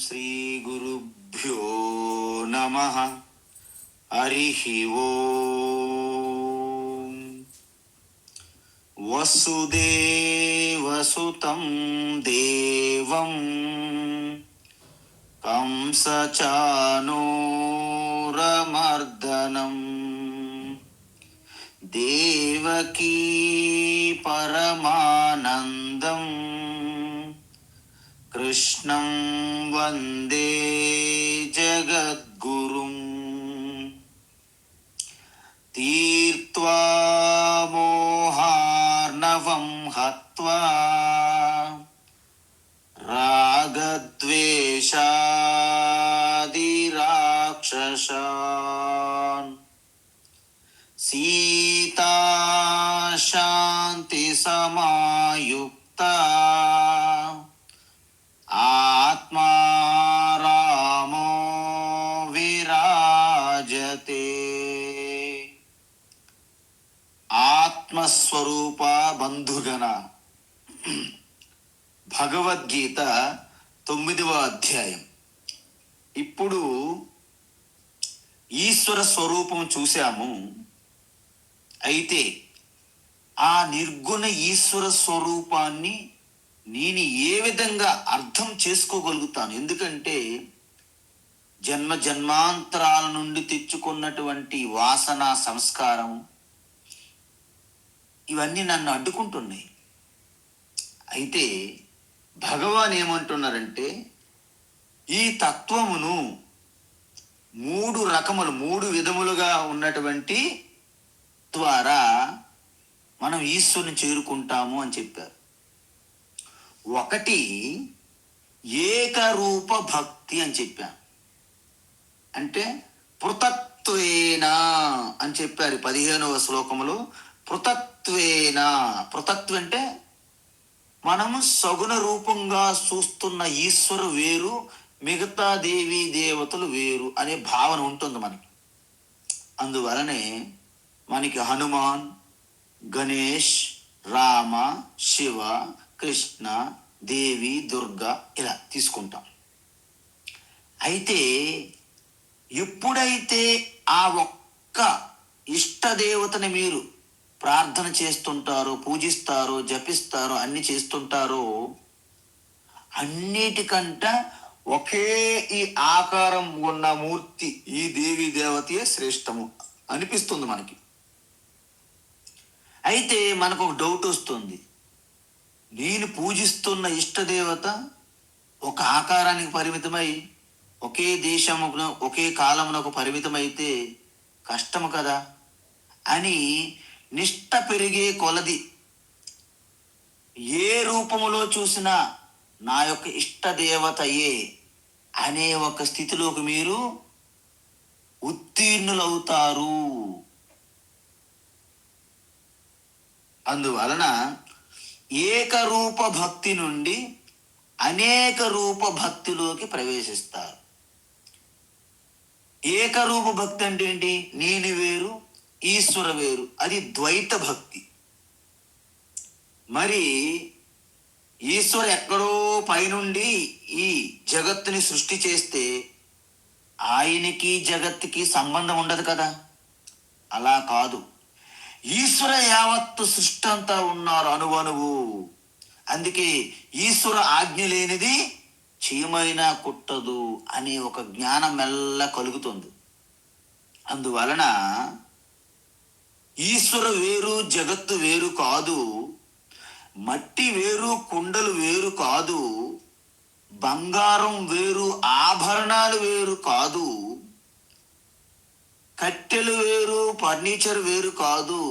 శ్రీ గురుభ్యో నమః. హరిః ఓం. వసుదేవసుతం దేవం కంసచానూరమర్దనం దేవకీ పరమానందం కృష్ణం వందే జగద్గురుం. తీర్త్వా మోహార్ణవం హత్వా రాగద్వేషాదిరాక్షసాన్ సీతా శాంతి సమాయుక్తా ఆత్మా రామో విరాజతే. ఆత్మస్వరూప బంధుగణ. భగవద్గీత 9వ అధ్యాయం. ఇప్పుడు ఈశ్వర స్వరూపం చూశాము. అయితే ఆ నిర్గుణ ఈశ్వర స్వరూపాన్ని నేను ఏ విధంగా అర్థం చేసుకోగలుగుతాను? ఎందుకంటే జన్మ జన్మాంతరాల నుండి తెచ్చుకున్నటువంటి వాసన, సంస్కారం ఇవన్నీ నన్ను అడ్డుకుంటున్నాయి. అయితే భగవాన్ ఏమంటున్నారంటే ఈ తత్వమును 3 విధములుగా ఉన్నటువంటి ద్వారా మనం ఈశ్వరుని చేరుకుంటాము అని చెప్పారు. ఒకటి ఏకరూప భక్తి అని చెప్పాను. అంటే పృథక్త్వేన అని చెప్పారు 15వ శ్లోకములో. పృథక్త్వేన, పృథక్త్వ అంటే మనము సగుణ రూపంగా చూస్తున్న ఈశ్వరు వేరు, మిగతా దేవీ దేవతలు వేరు అనే భావన ఉంటుంది మనకి. అందువలనే మనకి హనుమాన్, గణేష్, రామ, శివ, కృష్ణ, దేవి, దుర్గా ఇలా తీసుకుంటాం. అయితే ఎప్పుడైతే ఆ ఒక్క ఇష్టదేవతని మీరు ప్రార్థన చేస్తుంటారో, పూజిస్తారో, జపిస్తారో, అన్ని చేస్తుంటారో, అన్నిటికంట ఒకే ఈ ఆకారం ఉన్న మూర్తి, ఈ దేవి దేవతయే శ్రేష్టము అనిపిస్తుంది మనకి. అయితే మనకు ఒక డౌట్ వస్తుంది. నేను పూజిస్తున్న ఇష్టదేవత ఒక ఆకారానికి పరిమితమై ఒకే దేశమును, ఒకే కాలమునకు పరిమితమైతే కష్టము కదా అని నిష్ట పెరిగే కొలది ఏ రూపములో చూసినా నా యొక్క ఇష్టదేవతయే అనే ఒక స్థితిలోకి మీరు ఉత్తీర్ణులవుతారు. అందువలన ఏకరూప భక్తి నుండి అనేక రూప భక్తిలోకి ప్రవేశిస్తారు. ఏకరూప భక్తి అంటే ఏంటి? నేను వేరు, ఈశ్వర వేరు. అది ద్వైత భక్తి. మరి ఈశ్వరు ఎక్కడో పైనుండి ఈ జగత్తుని సృష్టి చేస్తే ఆయనకి జగత్తుకి సంబంధం ఉండదు కదా. అలా కాదు. ఈశ్వర యావత్తు సృష్టి అంతా ఉన్నారు అణువణువు. అందుకే ఈశ్వర ఆజ్ఞ లేనిది చీమైనా కుట్టదు అనే ఒక జ్ఞానం మెల్ల కలుగుతుంది. అందువలన ఈశ్వర వేరు, జగత్తు వేరు కాదు. మట్టి వేరు, కుండలు వేరు కాదు. బంగారం వేరు, ఆభరణాలు వేరు కాదు. కట్టెలు వేరు, ఫర్నిచర్ వేరు కాదు.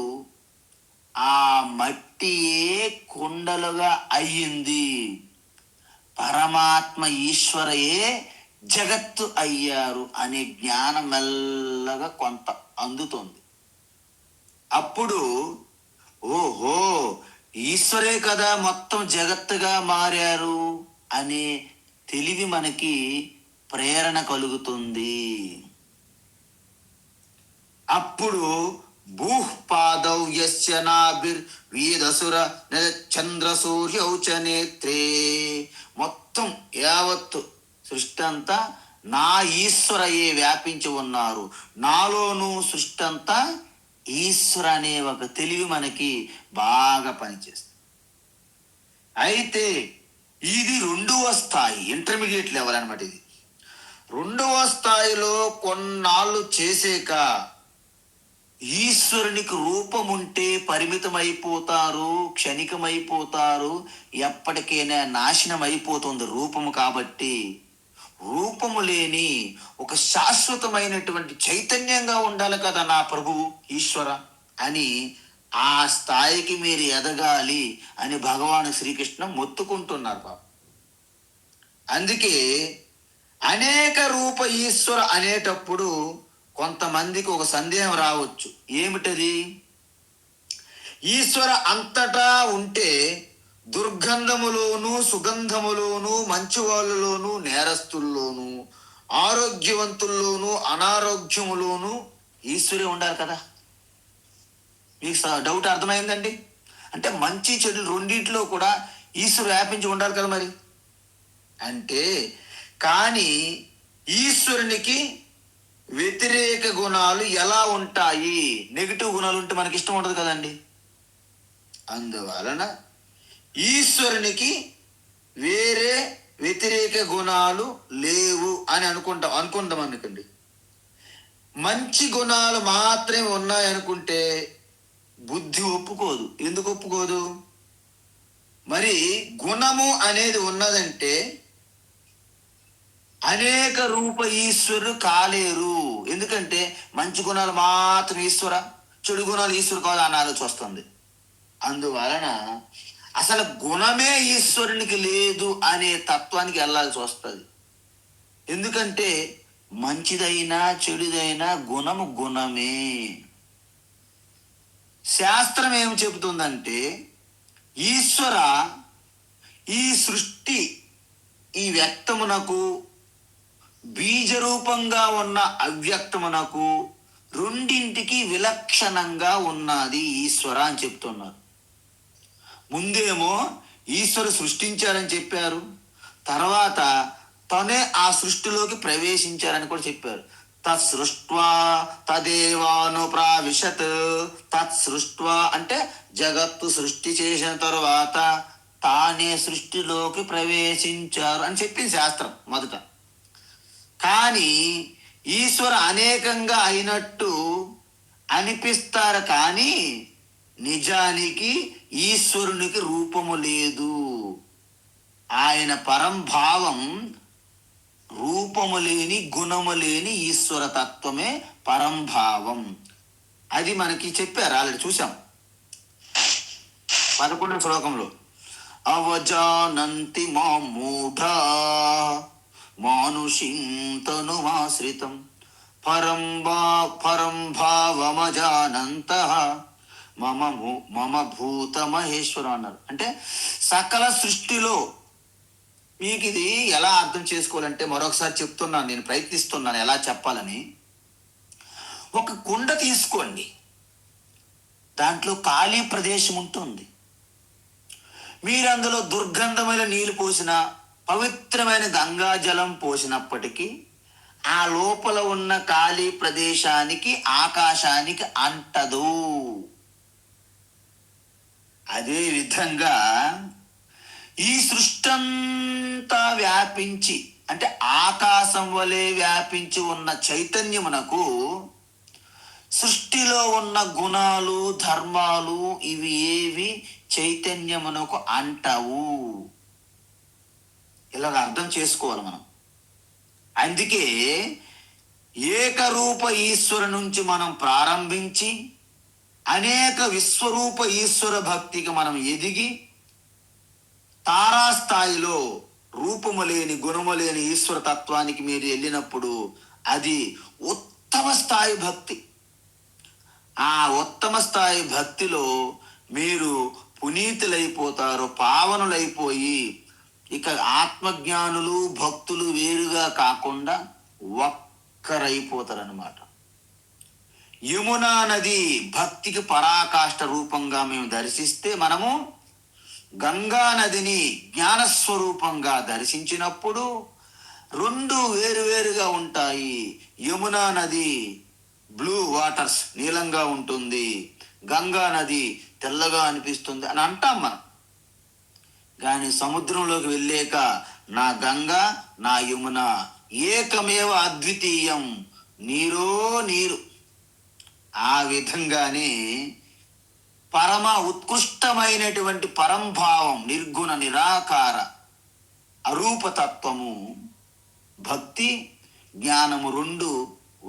ఆ మట్టియే కుండలుగా అయ్యింది. పరమాత్మ ఈశ్వరయే జగత్తు అయ్యారు అనే జ్ఞానం మెల్లగా కొంత అందుతుంది. అప్పుడు ఓహో, ఈశ్వరే కదా మొత్తం జగత్తుగా మారారు అనే తెలివి మనకి ప్రేరణ కలుగుతుంది. అప్పుడు భూపాదౌ యస్య నాభిర్వేదసుర చంద్ర సూర్యౌ చ నేత్రే. మొత్తం యావత్తు సృష్టి అంతా నా ఈశ్వరయే వ్యాపించి ఉన్నారు. నాలోను సృష్టి అంతా ఈశ్వర అనే ఒక తెలివి మనకి బాగా పనిచేస్తుంది. అయితే ఇది రెండవ స్థాయి, ఇంటర్మీడియట్ లెవెల్ అనమాట. ఇది రెండవ స్థాయిలో కొన్నాళ్ళు చేసాక ఈశ్వరునికి రూపం ఉంటే పరిమితమైపోతారు, క్షణికమైపోతారు, ఎప్పటికైనా నాశనం అయిపోతుంది రూపము. కాబట్టి రూపము లేని ఒక శాశ్వతమైనటువంటి చైతన్యంగా ఉండాలి కదా నా ప్రభువు ఈశ్వర అని, ఆ స్థాయికి మీరు ఎదగాలి అని భగవాన్ శ్రీకృష్ణ మొత్తుకుంటున్నారు బాబు. అందుకే అనేక రూప ఈశ్వర అనేటప్పుడు కొంతమందికి ఒక సందేహం రావచ్చు. ఏమిటది? ఈశ్వర అంతటా ఉంటే దుర్గంధములోను సుగంధములోను, మంచివాళ్ళలోను నేరస్తుల్లోను, ఆరోగ్యవంతుల్లోను అనారోగ్యములోను ఈశ్వరే ఉండాలి కదా. మీకు డౌట్ అర్థమైందండి? అంటే మంచి చెడు రెండింటిలో కూడా ఈశ్వరు వ్యాపించి ఉండాలి కదా మరి. అంటే కానీ ఈశ్వరునికి వ్యతిరేక గుణాలు ఎలా ఉంటాయి? నెగిటివ్ గుణాలు ఉంటే మనకి ఇష్టం ఉండదు కదండి. అందువలన ఈశ్వరునికి వేరే వ్యతిరేక గుణాలు లేవు అని అనుకుందాం అనుకోండి. మంచి గుణాలు మాత్రమే ఉన్నాయనుకుంటే బుద్ధి ఒప్పుకోదు. ఎందుకు ఒప్పుకోదు? మరి గుణము అనేది ఉన్నదంటే అనేక రూప ఈశ్వరుడు కాలేరు. ఎందుకంటే మంచి గుణాలు మాత్రం ఈశ్వర, చెడు గుణాలు ఈశ్వరు కాదు అని ఆలోచన వస్తుంది. అందువలన అసలు గుణమే ఈశ్వరునికి లేదు అనే తత్వానికి వెళ్ళాల్సి వస్తుంది. ఎందుకంటే మంచిదైనా చెడుదైనా గుణము గుణమే. శాస్త్రం ఏం చెబుతుందంటే ఈశ్వర ఈ సృష్టి ఈ వ్యక్తమునకు బీజరూపంగా ఉన్న అవ్యక్తమునకు రెండింటికి విలక్షణంగా ఉన్నది ఈశ్వర అని చెప్తున్నారు. ముందేమో ఈశ్వరు సృష్టించారని చెప్పారు, తర్వాత తనే ఆ సృష్టిలోకి ప్రవేశించారని కూడా చెప్పారు. తత్సృష్ట్వా తదేవాను ప్రావిశత్. తత్సృష్ట్వా అంటే జగత్తు సృష్టి చేసిన తరువాత తానే సృష్టిలోకి ప్రవేశించారు అని చెప్పింది శాస్త్రం మొదట. కానీ ఈశ్వర అనేకంగా అయినట్టు అనిపిస్తారు, కానీ నిజానికి ఈశ్వరునికి రూపము లేదు. ఆయన పరంభావం రూపము లేని గుణము లేని ఈశ్వర తత్వమే పరంభావం. అది మనకి చెప్పారు, ఆల్రెడీ చూసాం 11వ శ్లోకంలో. అవజానంతి మా మూఢా మానుషిం తనుమాశ్రితం పరం భావమజానంతః మమ భూత మహేశ్వర అన్నారు. అంటే సకల సృష్టిలో మీకు ఇది ఎలా అర్థం చేసుకోవాలంటే మరొకసారి చెప్తున్నాను, నేను ప్రయత్నిస్తున్నాను ఎలా చెప్పాలని. ఒక కుండ తీసుకోండి, దాంట్లో ఖాళీ ప్రదేశం ఉంటుంది. మీరు అందులో దుర్గంధమైన నీళ్లు పోసిన, పవిత్రమైన గంగా జలం పోసినప్పటికీ ఆ లోపల ఉన్న ఖాళీ ప్రదేశానికి ఆకాశానికి అంటదు. అదే విధంగా ఈ సృష్టి అంతా వ్యాపించి, అంటే ఆకాశం వలె వ్యాపించి ఉన్న చైతన్యమునకు సృష్టిలో ఉన్న గుణాలు ధర్మాలు ఇవి ఏవి చైతన్యమునకు అంటవు. ఇలాగ అర్థం చేసుకోవాలి మనం. అందుకే ఏకరూప ఈశ్వరు నుంచి మనం ప్రారంభించి అనేక విశ్వరూప ఈశ్వర భక్తికి మనం ఎదిగి తారాస్థాయిలో రూపము లేని గుణము లేని ఈశ్వర తత్వానికి మీరు వెళ్ళినప్పుడు అది ఉత్తమ స్థాయి భక్తి. ఆ ఉత్తమ స్థాయి భక్తిలో మీరు పునీతులైపోతారు, పావనులైపోయి ఇక ఆత్మజ్ఞానులు భక్తులు వేరుగా కాకుండా ఒక్కరైపోతారన్నమాట. యమునా నది భక్తికి పరాకాష్ఠ రూపంగా మేము దర్శిస్తే, మనము గంగా నదిని జ్ఞానస్వరూపంగా దర్శించినప్పుడు రెండు వేరువేరుగా ఉంటాయి. యమునా నది బ్లూ వాటర్స్ నీలంగా ఉంటుంది, గంగా నది తెల్లగా అనిపిస్తుంది అని అంటాం మనం. కానీ సముద్రంలోకి వెళ్ళాక నా గంగా నా యమున ఏకమేవ అద్వితీయం, నీరో నీరు. ఆ విధంగానే పరమ ఉత్కృష్టమైనటువంటి పరంభావం, నిర్గుణ నిరాకార అరూపతత్వము, భక్తి జ్ఞానము రెండు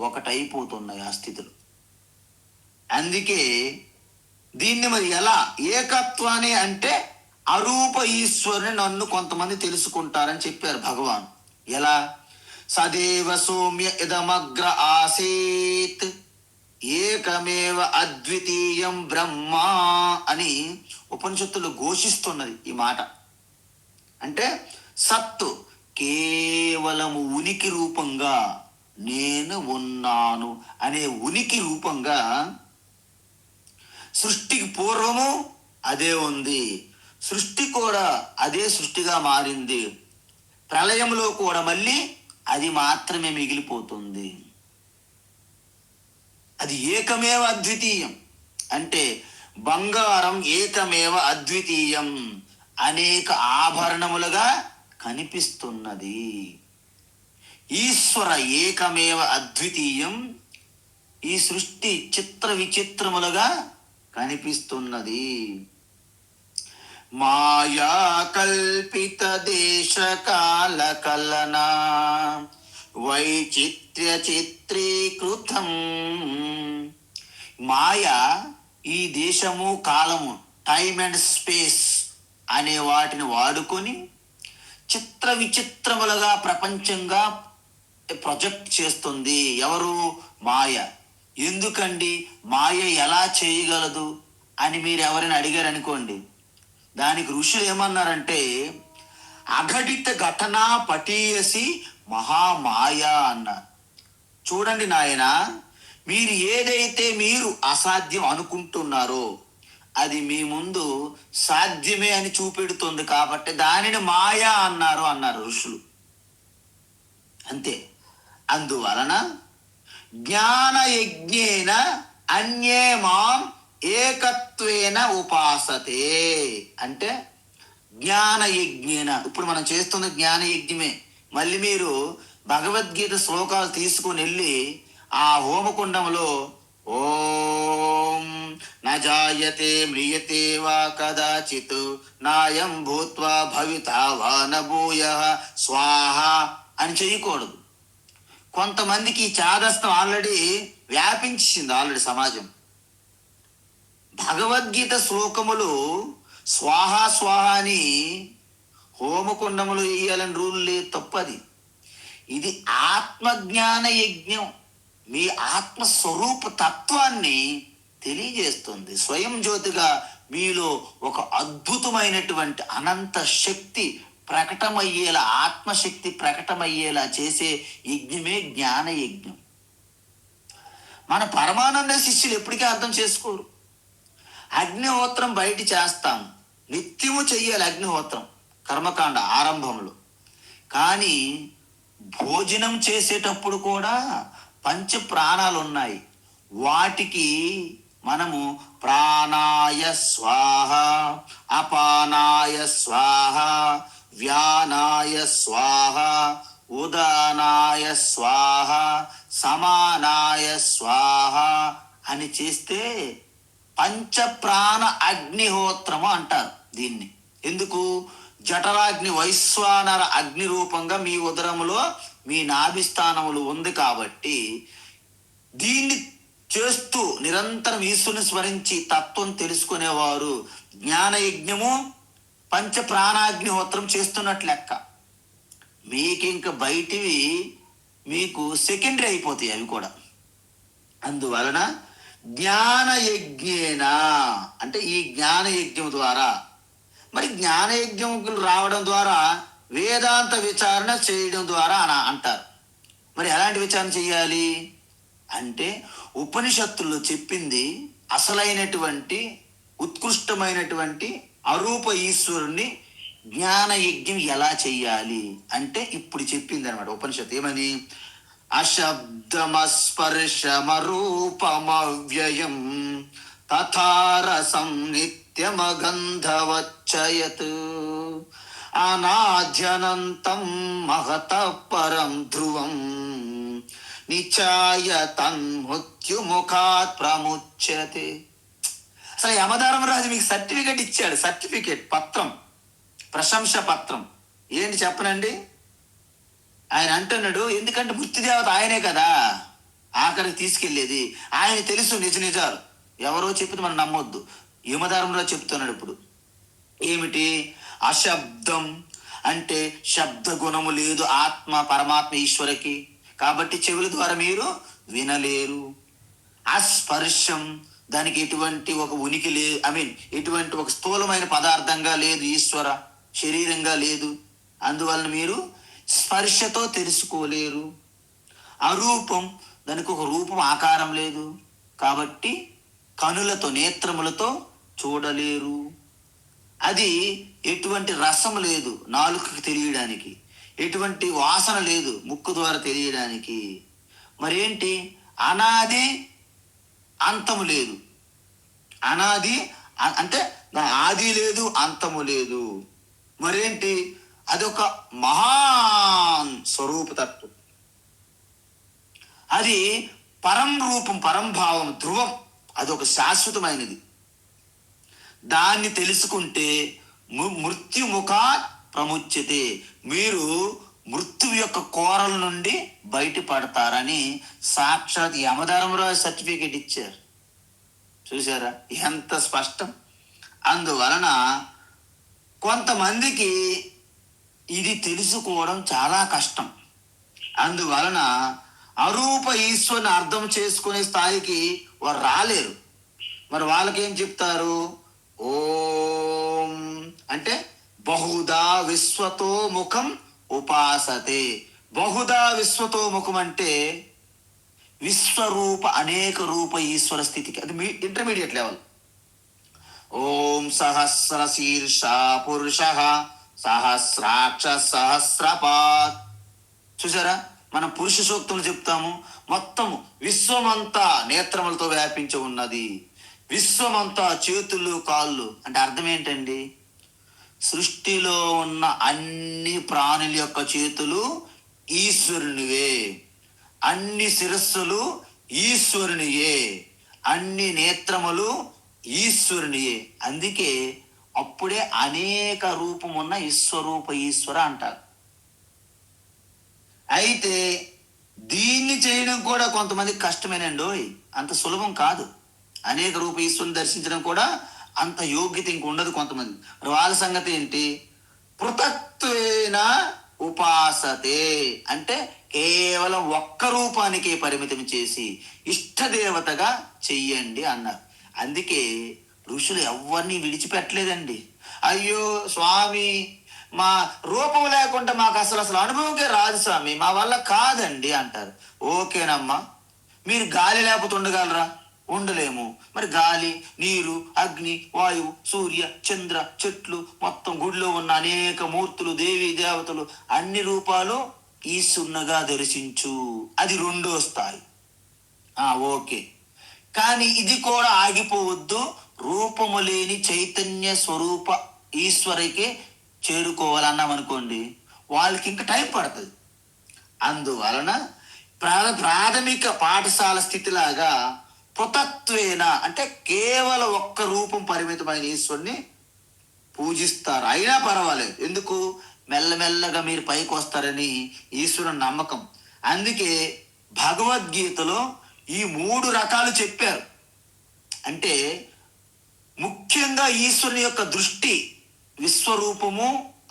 ఒకటైపోతున్నాయి ఆ స్థితిలో. అందుకే దీన్ని మరి ఎలా ఏకత్వాన్ని అంటే అరూప ఈశ్వరుని నన్ను కొంతమంది తెలుసుకుంటారని చెప్పారు భగవాన్. ఎలా? సదేవ సౌమ్య ఇదమగ్ర ఆసీత్ ఏకమేవ అద్వితీయం బ్రహ్మ అని ఉపనిషత్తులు ఘోషిస్తున్నది ఈ మాట. అంటే సత్తు కేవలము ఉనికి రూపంగా నేను ఉన్నాను అనే ఉనికి రూపంగా సృష్టికి పూర్వము అదే ఉంది, సృష్టి కూడా అదే సృష్టిగా మారింది, ప్రళయంలో కూడా మళ్ళీ అది మాత్రమే మిగిలిపోతుంది. అది ఏకమేవ అద్వితీయం అంటే బంగారం ఏకమేవ అద్వితీయం అనేక ఆభరణములుగా కనిపిస్తున్నది. ఈశ్వర ఏకమేవ అద్వితీయం, ఈ సృష్టి చిత్ర విచిత్రములుగా కనిపిస్తున్నది. మాయా కల్పిత దేశ కాల కలనా వైచిత్ర్య చిత్రీకృతం. మాయ ఈ దేశము కాలము, టైమ్ అండ్ స్పేస్ అనే వాటిని వాడుకొని చిత్ర విచిత్రములుగా ప్రపంచంగా ప్రొజెక్ట్ చేస్తుంది. ఎవరు? మాయ. ఎందుకండి మాయ ఎలా చేయగలదు అని మీరు ఎవరైనా అడిగారు అనుకోండి, దానికి ఋషులు ఏమన్నారంటే అఘటిత ఘటనా పటీయసి మహామాయ అన్నారు. చూడండి నాయన, మీరు ఏదైతే మీరు అసాధ్యం అనుకుంటున్నారో అది మీ ముందు సాధ్యమే అని చూపెడుతుంది కాబట్టి దానిని మాయా అన్నారు ఋషులు. అంతే. అందువలన జ్ఞాన యజ్ఞేన అన్యే మాం ఏకత్వేన ఉపాసతే అంటే జ్ఞాన యజ్ఞేన, ఇప్పుడు మనం చేస్తున్న జ్ఞాన యజ్ఞమే. మళ్ళీ మీరు భగవద్గీత శ్లోకాలు తీసుకుని వెళ్ళి ఆ హోమకుండంలో ఓం నజాయతే మ్రియతే వా కదాచిత్ నాయం భూత్వా భవితా వా నభూయః స్వాహ అని చేయకూడదు. కొంతమందికి చాదస్తం ఆల్రెడీ వ్యాపించింది ఆల్రెడీ సమాజం. భగవద్గీత శ్లోకములు స్వాహ స్వాహ అని హోమకుండములు వేయాలని రూల్ లేదు, తప్పది. ఇది ఆత్మజ్ఞాన యజ్ఞం, మీ ఆత్మస్వరూప తత్వాన్ని తెలియజేస్తుంది. స్వయం జ్యోతిగా మీలో ఒక అద్భుతమైనటువంటి అనంత శక్తి ప్రకటమయ్యేలా, ఆత్మశక్తి ప్రకటమయ్యేలా చేసే యజ్ఞమే జ్ఞాన యజ్ఞం. మన పరమానంద శిష్యులు ఎప్పటికీ అర్థం చేసుకోరు. అగ్నిహోత్రం బయట చేస్తాం, నిత్యము చెయ్యాలి అగ్నిహోత్రం కర్మకాండ ఆరంభంలో. కానీ భోజనం చేసేటప్పుడు కూడా పంచ ప్రాణాలు ఉన్నాయి, వాటికి మనము ప్రాణాయ స్వాహ, అపానాయ స్వాహ, వ్యానాయ స్వాహ, ఉదానాయ స్వాహ, సమానాయ స్వాహ అని చేస్తే పంచప్రాణ అగ్నిహోత్రము అంటారు దీన్ని. ఎందుకు? జఠరాగ్ని వైశ్వానర అగ్ని రూపంగా మీ ఉదరములో మీ నాభిస్థానములు ఉంది కాబట్టి దీన్ని చేస్తూ నిరంతరం ఈశ్వరుని స్మరించి తత్వం తెలుసుకునేవారు జ్ఞాన యజ్ఞము పంచ ప్రాణాగ్నిహోత్రం చేస్తున్నట్లు లెక్క. మీకు ఇంక బయటివి మీకు సెకండరీ అయిపోతాయి అవి కూడా. అందువలన జ్ఞాన యజ్ఞేన అంటే ఈ జ్ఞాన యజ్ఞం ద్వారా, మరి జ్ఞాన యజ్ఞములు రావడం ద్వారా వేదాంత విచారణ చేయడం ద్వారా అని అంటారు. మరి ఎలాంటి విచారణ చేయాలి అంటే ఉపనిషత్తుల్లో చెప్పింది అసలైనటువంటి ఉత్కృష్టమైనటువంటి అరూప ఈశ్వరుణ్ణి జ్ఞాన యజ్ఞం ఎలా చెయ్యాలి అంటే ఇప్పుడు చెప్పింది అనమాట ఉపనిషత్తు. ఏమని? అశబ్దమస్పర్శమరూపమవ్యయం తథారసం నిత్యమగంధవచ్చయత్ అనాద్యనంతం మహత పరం ధ్రువం నిచాయ తన్మృత్యుముఖాత్ ప్రముచ్యతే. అసలు యమధర్మరాజు మీకు సర్టిఫికెట్ ఇచ్చాడు, సర్టిఫికెట్ పత్రం, ప్రశంస పత్రం. ఏంటి చెప్పనండి? ఆయన అంటున్నాడు, ఎందుకంటే మృత్యుదేవత ఆయనే కదా ఆఖరికి తీసుకెళ్లేది. ఆయన తెలుసు నిజ నిజాలు, ఎవరో చెప్పిన మనం నమ్మొద్దు. యమధర్మరాజు చెప్తున్నాడు ఇప్పుడు. ఏమిటి? అశబ్దం అంటే శబ్ద గుణము లేదు ఆత్మ పరమాత్మ ఈశ్వరకి, కాబట్టి చెవుల ద్వారా మీరు వినలేరు. అస్పర్శం, దానికి ఎటువంటి ఒక ఉనికి లేదు, ఎటువంటి ఒక స్థూలమైన పదార్థంగా లేదు, ఈశ్వర శరీరంగా లేదు, అందువలన మీరు స్పర్శతో తెలుసుకోలేరు. అరూపం, దానికి ఒక రూపం ఆకారం లేదు, కాబట్టి కనులతో నేత్రములతో చూడలేరు. అది ఎటువంటి రసం లేదు నాలుకకి తెలియడానికి, ఎటువంటి వాసన లేదు ముక్కు ద్వారా తెలియడానికి. మరేంటి? అనాది అంతము లేదు. అనాది అంటే ఆది లేదు అంతము లేదు. మరేంటి? అదొక మహాన్ స్వరూపతత్వం. అది పరం రూపం, పరంభావం, ధ్రువం, అదొక శాశ్వతమైనది. దాన్ని తెలుసుకుంటే మృత్యుముఖాత్ ప్రముచ్యతే, మీరు మృత్యు యొక్క కోరల నుండి బయటపడతారని సాక్షాత్ యమధర్మరాజు సర్టిఫికేట్ ఇచ్చారు. చూసారా ఎంత స్పష్టం? అందువలన కొంతమందికి ఇది తెలుసుకోవడం చాలా కష్టం. అందువలన అరూప ఈశ్వరుని అర్థం చేసుకునే స్థాయికి వారు రాలేరు. మరి వాళ్ళకేం చెప్తారు? ఓం అంటే బహుదా విశ్వతో ముఖం ఉపాసతే. బహుదా విశ్వతో ముఖం అంటే విశ్వరూప అనేక రూప ఈశ్వర స్థితికి, అది మీ ఇంటర్మీడియట్ లెవెల్. ఓం సహస్ర శీర్ష పురుష సహస్రాక్ష సహస్రపాత్. చూసారా, మనం పురుష సూక్తములు చెప్తాము. మొత్తము విశ్వమంతా నేత్రములతో వ్యాపించి ఉన్నది, విశ్వమంతా చేతులు కాళ్ళు అంటే అర్థం ఏంటండి? సృష్టిలో ఉన్న అన్ని ప్రాణుల యొక్క చేతులు ఈశ్వరునివే, అన్ని శిరస్సులు ఈశ్వరునియే, అన్ని నేత్రములు ఈశ్వరునియే. అందుకే అప్పుడే అనేక రూపం ఉన్న ఈశ్వరూప ఈశ్వర అంటారు. అయితే దీన్ని చేయడం కూడా కొంతమందికి కష్టమేనండి, అంత సులభం కాదు. అనేక రూప ఈశ్వరుని దర్శించడం కూడా అంత యోగ్యత ఇంక ఉండదు కొంతమంది. వాళ్ళ సంగతి ఏంటి? పృథక్త్వేన ఉపాసతే అంటే కేవలం ఒక్క రూపానికి పరిమితం చేసి ఇష్టదేవతగా చెయ్యండి అన్నారు. అందుకే ఋషులు ఎవరిని విడిచిపెట్టలేదండి. అయ్యో స్వామి, మా రూపం లేకుండా మాకు అసలు అనుభవంకే రాదు స్వామి, మా వల్ల కాదండి అంటారు. ఓకేనమ్మా, మీరు గాలి లేకపోతే ఉండగలరా? ఉండలేము. మరి గాలి, నీరు, అగ్ని, వాయువు, సూర్య, చంద్ర, చెట్లు, మొత్తం గుడిలో ఉన్న అనేక మూర్తులు, దేవి దేవతలు, అన్ని రూపాలు ఈశ్వరునిగా దర్శించు, అది రెండో స్థాయి. ఓకే, కానీ ఇది కూడా ఆగిపోవద్దు. రూపము లేని చైతన్య స్వరూప ఈశ్వరికి చేరుకోవాలన్నామనుకోండి, వాళ్ళకి ఇంకా టైం పడుతుంది. అందువలన ప్రాథమిక పాఠశాల స్థితిలాగా పృథక్త్వేన అంటే కేవలం ఒక్క రూపం పరిమితమైన ఈశ్వరుని పూజిస్తారు. అయినా పర్వాలేదు, ఎందుకు? మెల్లమెల్లగా మీరు పైకి వస్తారని ఈశ్వరుని నమ్మకం. అందుకే భగవద్గీతలో ఈ 3 రకాలు చెప్పారు. అంటే ముఖ్యంగా ఈశ్వరుని యొక్క దృష్టి విశ్వరూపము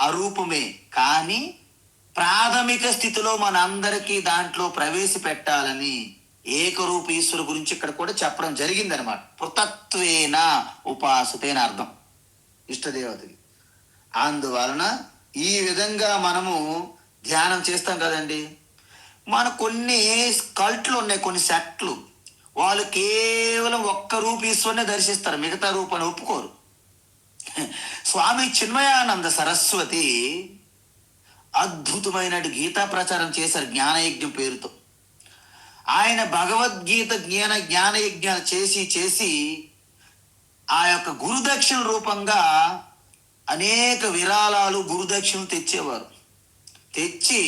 అరూపమే, కానీ ప్రాథమిక స్థితిలో మనందరికీ దాంట్లో ప్రవేశపెట్టాలని ఏకరూప ఈశ్వరు గురించి ఇక్కడ కూడా చెప్పడం జరిగింది అనమాట. పృథక్త్వేన ఉపాసతే అని అర్థం ఇష్టదేవతకి. అందువలన ఈ విధంగా మనము ధ్యానం చేస్తాం కదండి. మన కొన్ని కల్ట్లు ఉన్నాయి, కొన్ని సెట్లు, వాళ్ళు కేవలం ఒక్క రూప ఈశ్వరునే దర్శిస్తారు, మిగతా రూపాన్ని ఒప్పుకోరు. స్వామి చిన్మయానంద సరస్వతి అద్భుతమైన గీతా ప్రచారం చేశారు జ్ఞానయజ్ఞం పేరుతో. ఆయన భగవద్గీత జ్ఞానయజ్ఞాలు చేసి చేసి ఆ యొక్క గురుదక్షిణ రూపంగా అనేక విరాళాలు గురుదక్షిణలు తెచ్చేవారు. తెచ్చి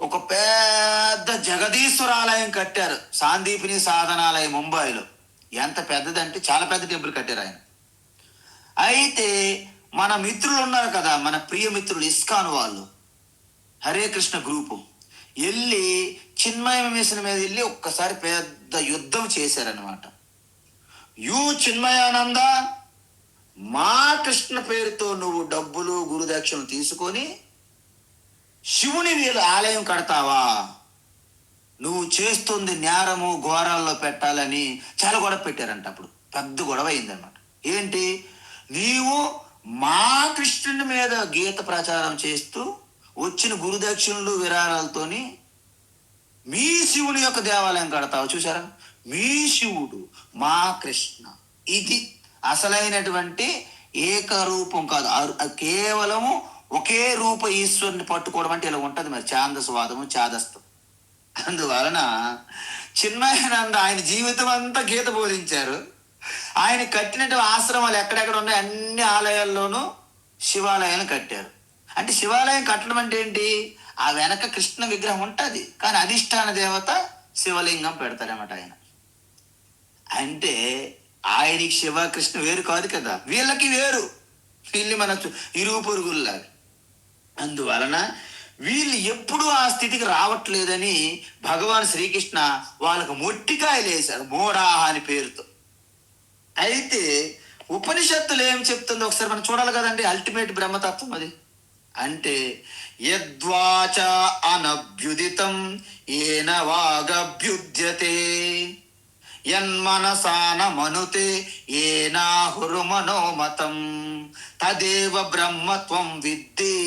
ఒక పెద్ద జగదీశ్వర ఆలయం కట్టారు, సాందీపిని సాధనాలయం ముంబైలో. ఎంత పెద్దదంటే చాలా పెద్ద టెంపుల్ కట్టారు ఆయన. అయితే మన మిత్రులు ఉన్నారు కదా, మన ప్రియ మిత్రులు ఇస్కాన్ వాళ్ళు, హరే కృష్ణ గ్రూపు, వెళ్ళి చిన్మయ మిషన్ మీద వెళ్ళి ఒక్కసారి పెద్ద యుద్ధం చేశారనమాట. చిన్మయానంద, మా కృష్ణ పేరుతో నువ్వు డబ్బులు గురుదక్షిణలు తీసుకొని శివుని వీళ్ళు ఆలయం కడతావా? నువ్వు చేస్తుంది నేరము, ఘోరాల్లో పెట్టాలని చాలా గొడవ పెట్టారంట. అప్పుడు పెద్ద గొడవ అయిందనమాట. ఏంటి, నీవు మా కృష్ణుని మీద గీత ప్రచారం చేస్తూ వచ్చిన గురుదక్షిణలు విరాళాలతోని మీ శివుని యొక్క దేవాలయం కడతావు. చూసారా, మీ శివుడు మా కృష్ణ. ఇది అసలైనటువంటి ఏకరూపం కాదు, కేవలము ఒకే రూప ఈశ్వరుని పట్టుకోవడం అంటే ఇలా ఉంటది. మరి ఛాందసవాదము, ఛాదస్తం. అందువలన చిన్మయానంద ఆయన జీవితం అంతా గీత బోధించారు. ఆయన కట్టినటువంటి ఆశ్రమాలు ఎక్కడెక్కడ ఉన్నాయి, అన్ని ఆలయాల్లోనూ శివాలయాలు కట్టారు. అంటే శివాలయం కట్టడం అంటే ఏంటి, ఆ వెనక కృష్ణ విగ్రహం ఉంటుంది, కానీ అధిష్టాన దేవత శివలింగం పెడతారన్నమాట ఆయన. అంటే ఆయనకి శివ కృష్ణ వేరు కాదు కదా, వీళ్ళకి వేరు, వీళ్ళు మన ఇరుగు పొరుగుల్లాగా. అందువలన వీళ్ళు ఎప్పుడూ ఆ స్థితికి రావట్లేదని భగవాన్ శ్రీకృష్ణ వాళ్ళకు మొట్టికాయలు వేశారు, మోడాహ అని పేరుతో. అయితే ఉపనిషత్తులు ఏం చెప్తుందో ఒకసారి మనం చూడాలి కదండి. అల్టిమేట్ బ్రహ్మతత్వం అది. అంటే యద్వాచ అనభ్యుదితం ఏన వాగభ్యుద్యతే యన్మనసాన మనుతే ఏనాహురుమనోమతం తదేవ బ్రహ్మత్వం విద్ధి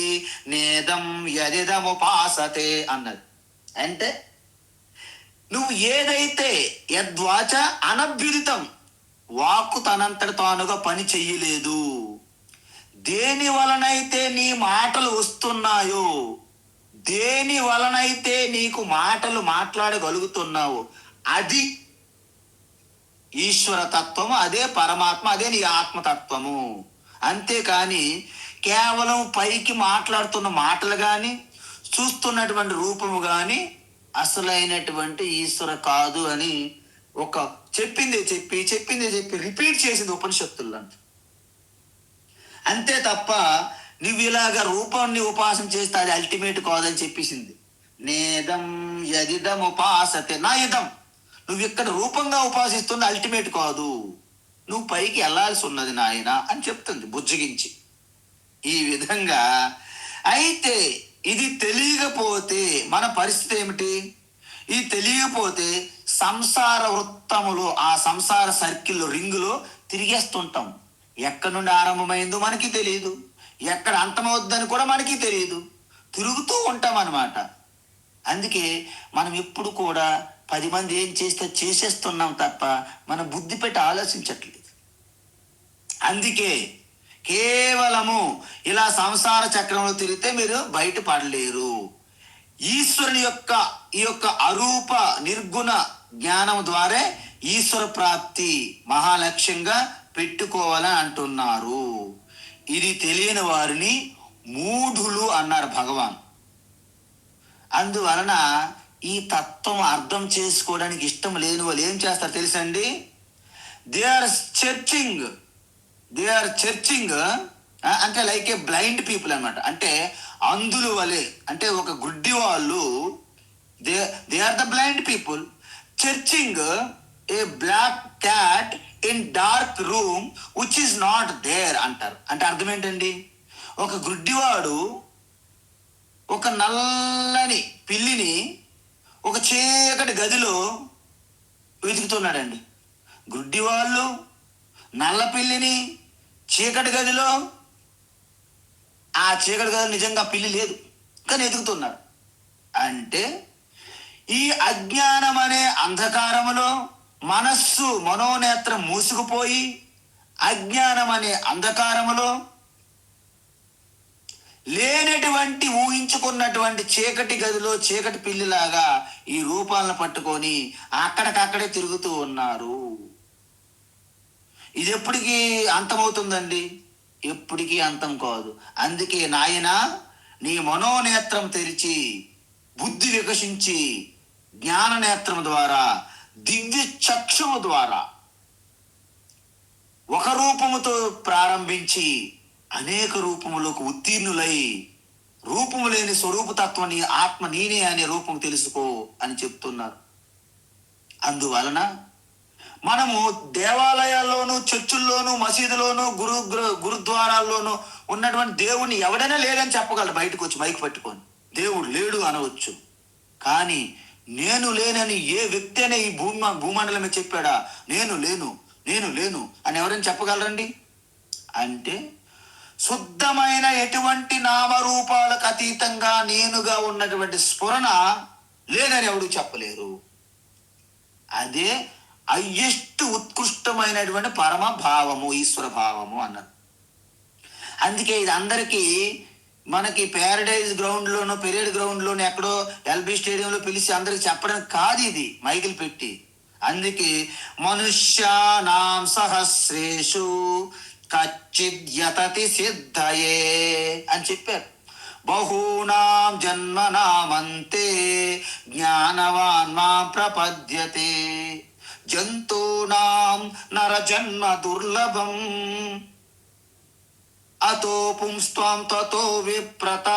నేదం యదిదముపాసతే అన్నది. అంటే నువ్వు ఏదైతే యద్వాచ అనభ్యుదితం, వాక్కు తనంతట తానుగా పని చెయ్యలేదు, దేని వలనైతే నీ మాటలు వస్తున్నాయో, దేని వలనైతే నీకు మాటలు మాట్లాడగలుగుతున్నావో అది ఈశ్వర తత్వము, అదే పరమాత్మ, అదే నీ ఆత్మతత్వము. అంతేకాని కేవలం పైకి మాట్లాడుతున్న మాటలు కానీ చూస్తున్నటువంటి రూపము కానీ అసలైనటువంటి ఈశ్వర కాదు అని ఒక చెప్పిందే చెప్పి రిపీట్ చేసింది ఉపనిషత్తుల్లో. అంతే తప్ప నువ్వు ఇలాగ రూపాన్ని ఉపాసన చేస్తే అది అల్టిమేట్ కాదని చెప్పేసింది. నేదం యదిదం ఉపాసతే నా ఇదం, నువ్వు ఇక్కడ రూపంగా ఉపాసిస్తున్న అల్టిమేట్ కాదు, నువ్వు పైకి వెళ్ళాల్సి ఉన్నది నాయన అని చెప్తుంది బుజ్జగించి. ఈ విధంగా అయితే ఇది తెలియకపోతే మన పరిస్థితి ఏమిటి? ఇది తెలియకపోతే సంసార వృత్తములో, ఆ సంసార సర్కిల్లో, రింగులో తిరిగేస్తుంటాం. ఎక్కడి నుండి ఆరంభమైందో మనకి తెలియదు, ఎక్కడ అంతమవుద్దని కూడా మనకి తెలియదు, తిరుగుతూ ఉంటాం అన్నమాట. అందుకే మనం ఎప్పుడు కూడా 10 మంది ఏం చేస్తే చేసేస్తున్నాం తప్ప మన బుద్ధి పెట్టి ఆలోచించట్లేదు. అందుకే కేవలము ఇలా సంసార చక్రంలో తిరిగితే మీరు బయటపడలేరు. ఈశ్వరుని యొక్క ఈ యొక్క అరూప నిర్గుణ జ్ఞానం ద్వారా ఈశ్వర ప్రాప్తి మహాలక్ష్యంగా పెట్టుకోవాలని అంటున్నారు. ఇది తెలియని వారిని మూఢులు అన్నారు భగవాన్. అందువలన ఈ తత్వం అర్థం చేసుకోవడానికి ఇష్టం లేని వాళ్ళు ఏం చేస్తారు తెలుసండి? దే ఆర్ చర్చింగ్ అంటే లైక్ ఏ బ్లైండ్ పీపుల్ అన్నమాట. అంటే అంధులు వలె, అంటే ఒక గుడ్డి వాళ్ళు, they are the blind people searching a black cat in dark room which is not there అంటారు. అంటే అర్థం ఏంటండి? ఒక గుడ్డివాడు ఒక నల్లని పిల్లిని ఒక చీకటి గదిలో వెతుకుతున్నాడండి. గుడ్డి వాళ్ళు నల్ల పిల్లిని చీకటి గదిలో, ఆ చీకటి గదిలో నిజంగా పిల్లి లేదు కానీ వెతుకుతున్నారు. అంటే ఈ అజ్ఞానం అనే అంధకారములో మనస్సు మనోనేత్రం మూసుకుపోయి అజ్ఞానం అనే అంధకారములో, లేనటువంటి ఊహించుకున్నటువంటి చీకటి గదిలో చీకటి పిల్లిలాగా ఈ రూపాలను పట్టుకొని అక్కడికక్కడే తిరుగుతూ ఉన్నారు. ఇది ఎప్పటికీ అంతమవుతుందండి? ఎప్పటికీ అంతం కాదు. అందుకే నాయన, నీ మనోనేత్రం తెరిచి, బుద్ధి వికసించి, జ్ఞాన నేత్రం ద్వారా, దివ్య చక్షుము ద్వారా ఒక రూపముతో ప్రారంభించి అనేక రూపములకు ఉత్తీర్ణులై, రూపము లేని స్వరూపతత్వం నీ ఆత్మ నేనే అనే రూపం తెలుసుకో అని చెప్తున్నారు. అందువలన మనము దేవాలయాల్లోనూ, చర్చుల్లోనూ, మసీదులోనూ, గురుద్వారాల్లోనూ ఉన్నటువంటి దేవుణ్ణి ఎవడైనా లేదని చెప్పగలరు. బయటకు వచ్చి మైక్ పట్టుకొని దేవుడు లేడు అనవచ్చు. కానీ నేను లేనని ఏ వ్యక్తి అనే ఈ భూమండలమే చెప్పాడా? నేను లేను, నేను లేను అని ఎవరైనా చెప్పగలరండి? అంటే శుద్ధమైన ఎటువంటి నామరూపాలకు అతీతంగా నేనుగా ఉన్నటువంటి స్ఫురణ లేదని ఎవడు చెప్పలేరు. అదే హయ్యెస్ట్ ఉత్కృష్టమైనటువంటి పరమ భావము, ఈశ్వర భావము అన్నారు. అందుకే ఇది అందరికీ మనకి ప్యారడైజ్ గ్రౌండ్లోనో, పెరేడ్ గ్రౌండ్లోనో, ఎక్కడో ఎల్బీ స్టేడియంలో పిలిచి అందరికి చెప్పడానికి కాదు, ఇది మైకులు పెట్టి. అందుకే మనుష్యానాం సహస్రేషు కచ్చిద్యతతి సిద్ధయే అని చెప్పారు. బహూనాం జన్మనామంతే జ్ఞానవాన్ మాం ప్రపద్యతే, జంతూనాం నరజన్మ దుర్లభం అతో పుంస్త్వం తతో విప్రత,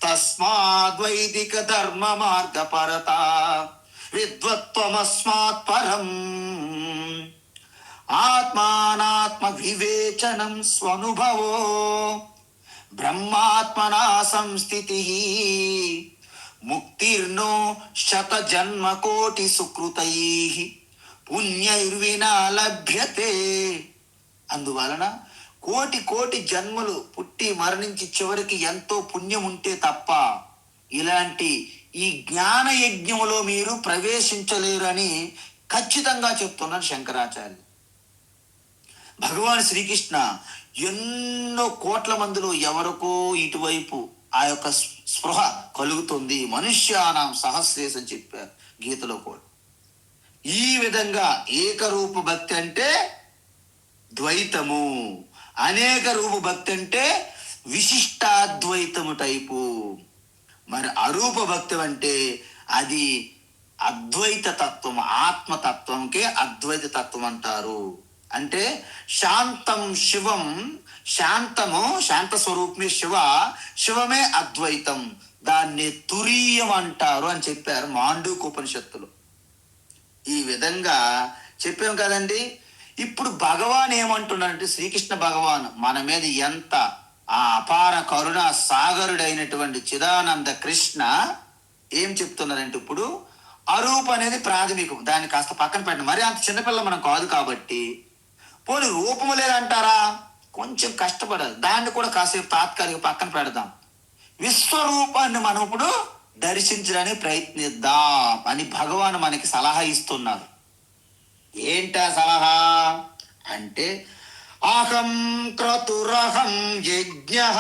తస్మాద్వైదిక ధర్మ మార్గ పరత విద్వత్వమస్మాత్ పరం, ఆత్మానాత్మ వివేచనం స్వనుభవో బ్రహ్మాత్మనా సంస్థితి, ముక్తిర్నో శత జన్మ కోటి సుకృతై పుణ్యైర్వినా లభ్యతే. అందువలన కోటి కోటి జన్మలు పుట్టి మరణించి చివరికి ఎంతో పుణ్యం ఉంటే తప్ప ఇలాంటి ఈ జ్ఞాన యజ్ఞములో మీరు ప్రవేశించలేరని ఖచ్చితంగా చెప్తున్నారు శంకరాచార్య. భగవాన్ శ్రీకృష్ణ ఎన్నో కోట్ల మందిలో ఎవరికో ఇటువైపు ఆ యొక్క స్పృహ కలుగుతుంది. మనుష్యానాం సహస్రేష్ అని చెప్పారు గీతలో కూడా. ఈ విధంగా ఏకరూప భక్తి అంటే ద్వైతము, అనేక రూప భక్తి అంటే విశిష్టాద్వైతము టైపు. మరి అరూప భక్తి అంటే అది అద్వైత తత్వం, ఆత్మతత్వంకే అద్వైత తత్వం అంటారు. అంటే శాంతం శివం, శాంతము శాంత స్వరూపమే శివ, శివమే అద్వైతం, దాన్ని తురీయం అంటారు అని చెప్పారు మాండూకోపనిషత్తులు. ఈ విధంగా చెప్పాం కదండి. ఇప్పుడు భగవాన్ ఏమంటున్నారంటే, శ్రీకృష్ణ భగవాన్ మన మీద ఎంత ఆ అపార కరుణ సాగరుడైనటువంటి చిదానంద కృష్ణ ఏం చెప్తున్నారంటే, ఇప్పుడు అరూప అనేది ప్రాథమికం, దాన్ని కాస్త పక్కన పెట్టండి. మరి అంత చిన్నపిల్ల మనం కాదు కాబట్టి. పోనీ రూపము లేదంటారా? కొంచెం కష్టపడాలి, దాన్ని కూడా కాసేపు తాత్కాలిక పక్కన పెడదాం. విశ్వరూపాన్ని మనం ఇప్పుడు దర్శించడానికి ప్రయత్నిద్దాం అని భగవాన్ మనకి సలహా ఇస్తున్నారు. ఏంటా సలహా అంటే, అహం క్రతురహం యజ్ఞః,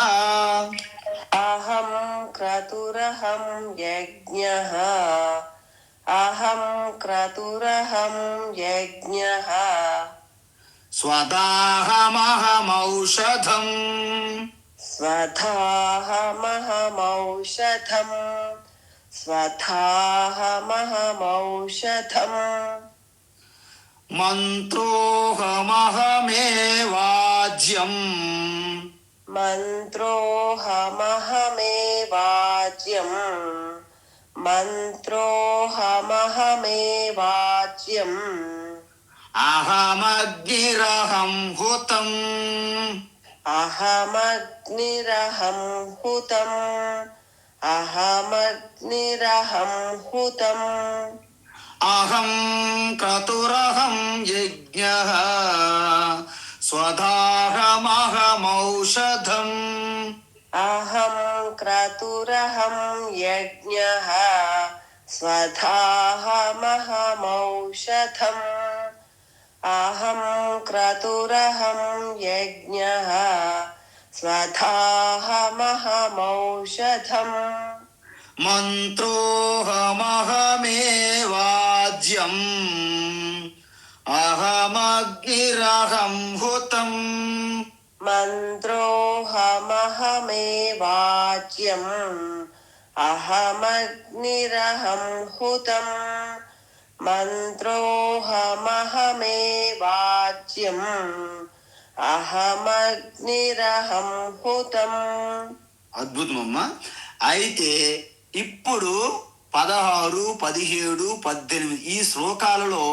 అహం క్రతురహం యజ్ఞః, అహం క్రతురహం యజ్ఞః, స్వదాహమహమౌషధం, స్వధాహమహమౌషధం, స్వధాహమహమౌషధం, మంత్రోహమహమేవాజ్యం, మంత్రోహమహమేవాజ్యం, మంత్రోహమహమేవాజ్యం, అహమగ్నిరహం హుతం, అహమగ్నిరహం హుతం, అహమగ్నిరహం హుతం, అహం క్రతురహం యజ్ఞః, స్వదాహమహమౌషధం, అహం క్రతురహం యజ్ఞః, స్వధాహమహమౌషధం, అహం క్రతురహం యజ్ఞః స్వధాహమహమౌషధం మంత్రోహమహమేవాజ్యం అహమగ్నిరహం హుతం. మంత్రోహమహమేవాచ్యం అహమగ్నిరహం హుతం మంత్రోహమహమేవాచ్యం అహమగ్నిరహం హుతం. అద్భుతం అమ్మా. అయితే ఇప్పుడు 16, 17, 18 ఈ శ్లోకాలలో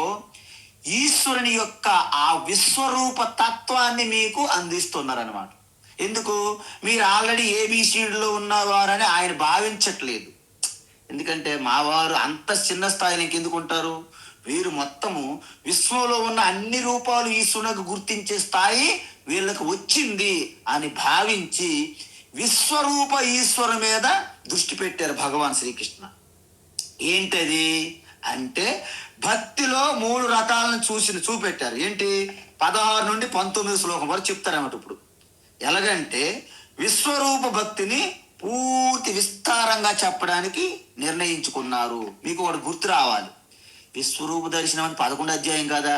ఈశ్వరుని యొక్క ఆ విశ్వరూప తత్వాన్ని మీకు అందిస్తున్నారనమాట. ఎందుకు? మీరు ఆల్రెడీ ఏబిసిడిలో ఉన్నవారని ఆయన భావించట్లేదు. ఎందుకంటే మా వారు అంత చిన్న స్థాయిలో ఇంకెందుకు ఉంటారు? వీరు మొత్తము విశ్వంలో ఉన్న అన్ని రూపాలు ఈశ్వరునికి గుర్తించే స్థాయి వీళ్ళకి వచ్చింది అని భావించి విశ్వరూప ఈశ్వరు మీద దృష్టి పెట్టారు భగవాన్ శ్రీకృష్ణ. ఏంటది అంటే భక్తిలో 3 రకాలను చూపెట్టారు. ఏంటి? 16 నుండి 19 శ్లోకం వరకు చెప్తారన్నమాట. ఇప్పుడు ఎలాగంటే విశ్వరూప భక్తిని పూర్తి విస్తారంగా చెప్పడానికి నిర్ణయించుకున్నారు. మీకు ఒకటి గుర్తు రావాలి. విశ్వరూప దర్శనం అని 11 అధ్యాయం కదా,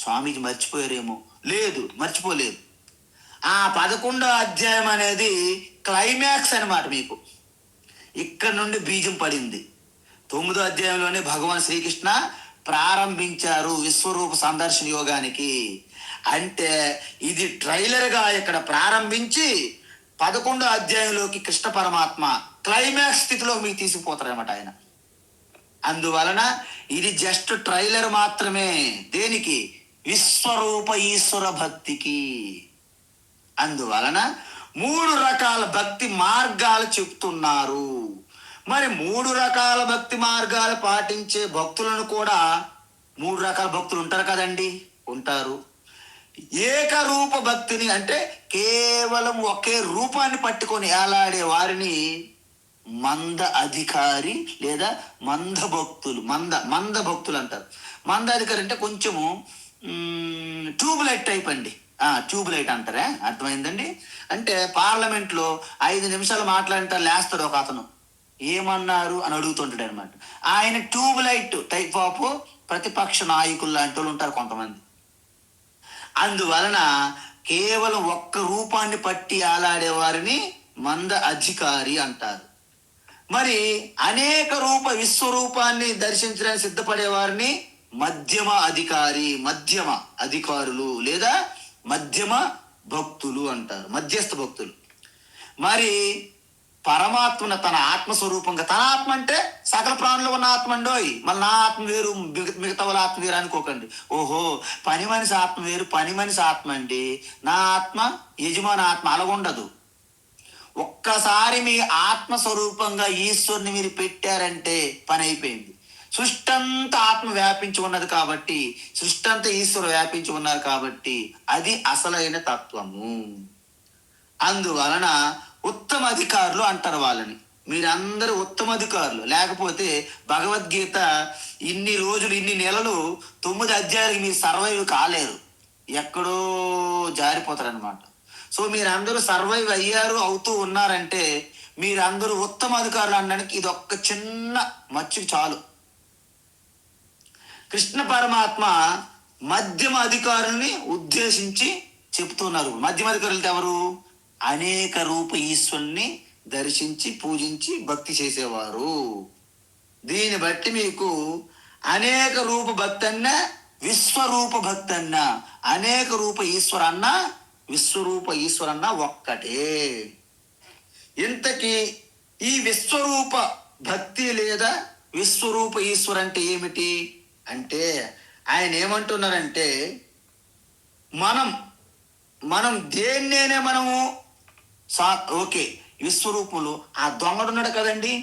స్వామీజీ మర్చిపోయారేమో. లేదు, మర్చిపోలేదు. ఆ 11 అధ్యాయం అనేది క్లైమాక్స్ అన్నమాట. మీకు ఇక్కడ నుండి బీజం పడింది. 9 అధ్యాయంలోనే భగవాన్ శ్రీకృష్ణ ప్రారంభించారు విశ్వరూప సందర్శన యోగానికి. అంటే ఇది ట్రైలర్గా ఇక్కడ ప్రారంభించి 11 అధ్యాయంలోకి కృష్ణ పరమాత్మ క్లైమాక్స్ స్థితిలో మీకు తీసుకుపోతారన్నమాట ఆయన. అందువలన ఇది జస్ట్ ట్రైలర్ మాత్రమే. దేనికి? విశ్వరూప ఈశ్వర భక్తికి. అందువలన 3 రకాల భక్తి మార్గాలు చెప్తున్నారు. మరి 3 రకాల భక్తి మార్గాలు పాటించే భక్తులను కూడా 3 రకాల భక్తులు ఉంటారు కదండి, ఉంటారు. ఏకరూప భక్తిని అంటే కేవలం ఒకే రూపాన్ని పట్టుకొని ఏలాడే వారిని మంద అధికారి లేదా మంద భక్తులు మంద భక్తులు అంటారు. మంద అధికారి అంటే కొంచెము ట్యూబ్ లైట్ టైప్ అండి. ట్యూబ్ లైట్ అంటారా? అర్థమైందండి. అంటే పార్లమెంట్లో 5 నిమిషాలు మాట్లాడితే లేస్తాడు ఒక అతను, ఏమన్నారు అని అడుగుతుంటాడు అనమాట. ఆయన ట్యూబ్ లైట్ టైప్ ఆఫ్ ప్రతిపక్ష నాయకులు లాంటి వాళ్ళు ఉంటారు కొంతమంది. అందువలన కేవలం ఒక్క రూపాన్ని పట్టి ఆలాడే వారిని మంద అధికారి అంటారు. మరి అనేక రూప విశ్వరూపాన్ని దర్శించడానికి సిద్ధపడే వారిని మధ్యమ అధికారులు లేదా మధ్యమ భక్తులు అంటారు, మధ్యస్థ భక్తులు. మరి పరమాత్మను తన ఆత్మస్వరూపంగా, తన ఆత్మ అంటే సకల ప్రాణులు ఉన్న ఆత్మ అండోయ్. మళ్ళీ నా ఆత్మ వేరు, మిగతా వాళ్ళ ఆత్మ వేరు అనుకోకండి. ఓహో, పని మనిషి ఆత్మ వేరు, పని మనిషి ఆత్మ అండి. నా ఆత్మ యజమాని ఆత్మ అలాగుండదు. ఒక్కసారి మీ ఆత్మస్వరూపంగా ఈశ్వరుని మీరు పెట్టారంటే పని అయిపోయింది. సృష్టి అంతా ఆత్మ వ్యాపించి ఉన్నది కాబట్టి, సృష్టి అంతా ఈశ్వరు వ్యాపించి ఉన్నారు కాబట్టి అది అసలైన తత్వము. అందువలన ఉత్తమ అధికారులు అంటారు వాళ్ళని. మీరందరూ ఉత్తమ అధికారులు. లేకపోతే భగవద్గీత ఇన్ని రోజులు, ఇన్ని నెలలు 9 అధ్యాయాలకి మీరు సర్వైవ్ కాలేరు, ఎక్కడో జారిపోతారనమాట. సో మీరందరూ సర్వైవ్ అయ్యారు, అవుతూ ఉన్నారంటే మీరందరూ ఉత్తమ అధికారులు అనడానికి ఇది ఒక్క చిన్న మచ్చుకు చాలు. కృష్ణ పరమాత్మ మధ్యమ అధికారుల్ని ఉద్దేశించి చెప్తున్నారు. మధ్యమ అధికారులు ఎవరు? అనేక రూప ఈశ్వరుని దర్శించి పూజించి భక్తి చేసేవారు. దీన్ని బట్టి మీకు అనేక రూప భక్తి అన్నా, విశ్వరూప భక్తి అన్నా, అనేక రూప ఈశ్వర అన్నా, విశ్వరూప ఈశ్వరన్న ఒక్కటే. ఇంతకీ ఈ విశ్వరూప భక్తి లేదా విశ్వరూప ఈశ్వర అంటే ఏమిటి అంటే ఆయన ఏమంటున్నారంటే మనం దేన్నేనే మనము ఓకే విశ్వరూపంలో ఆ దొంగడు ఉన్నాడు కదండి,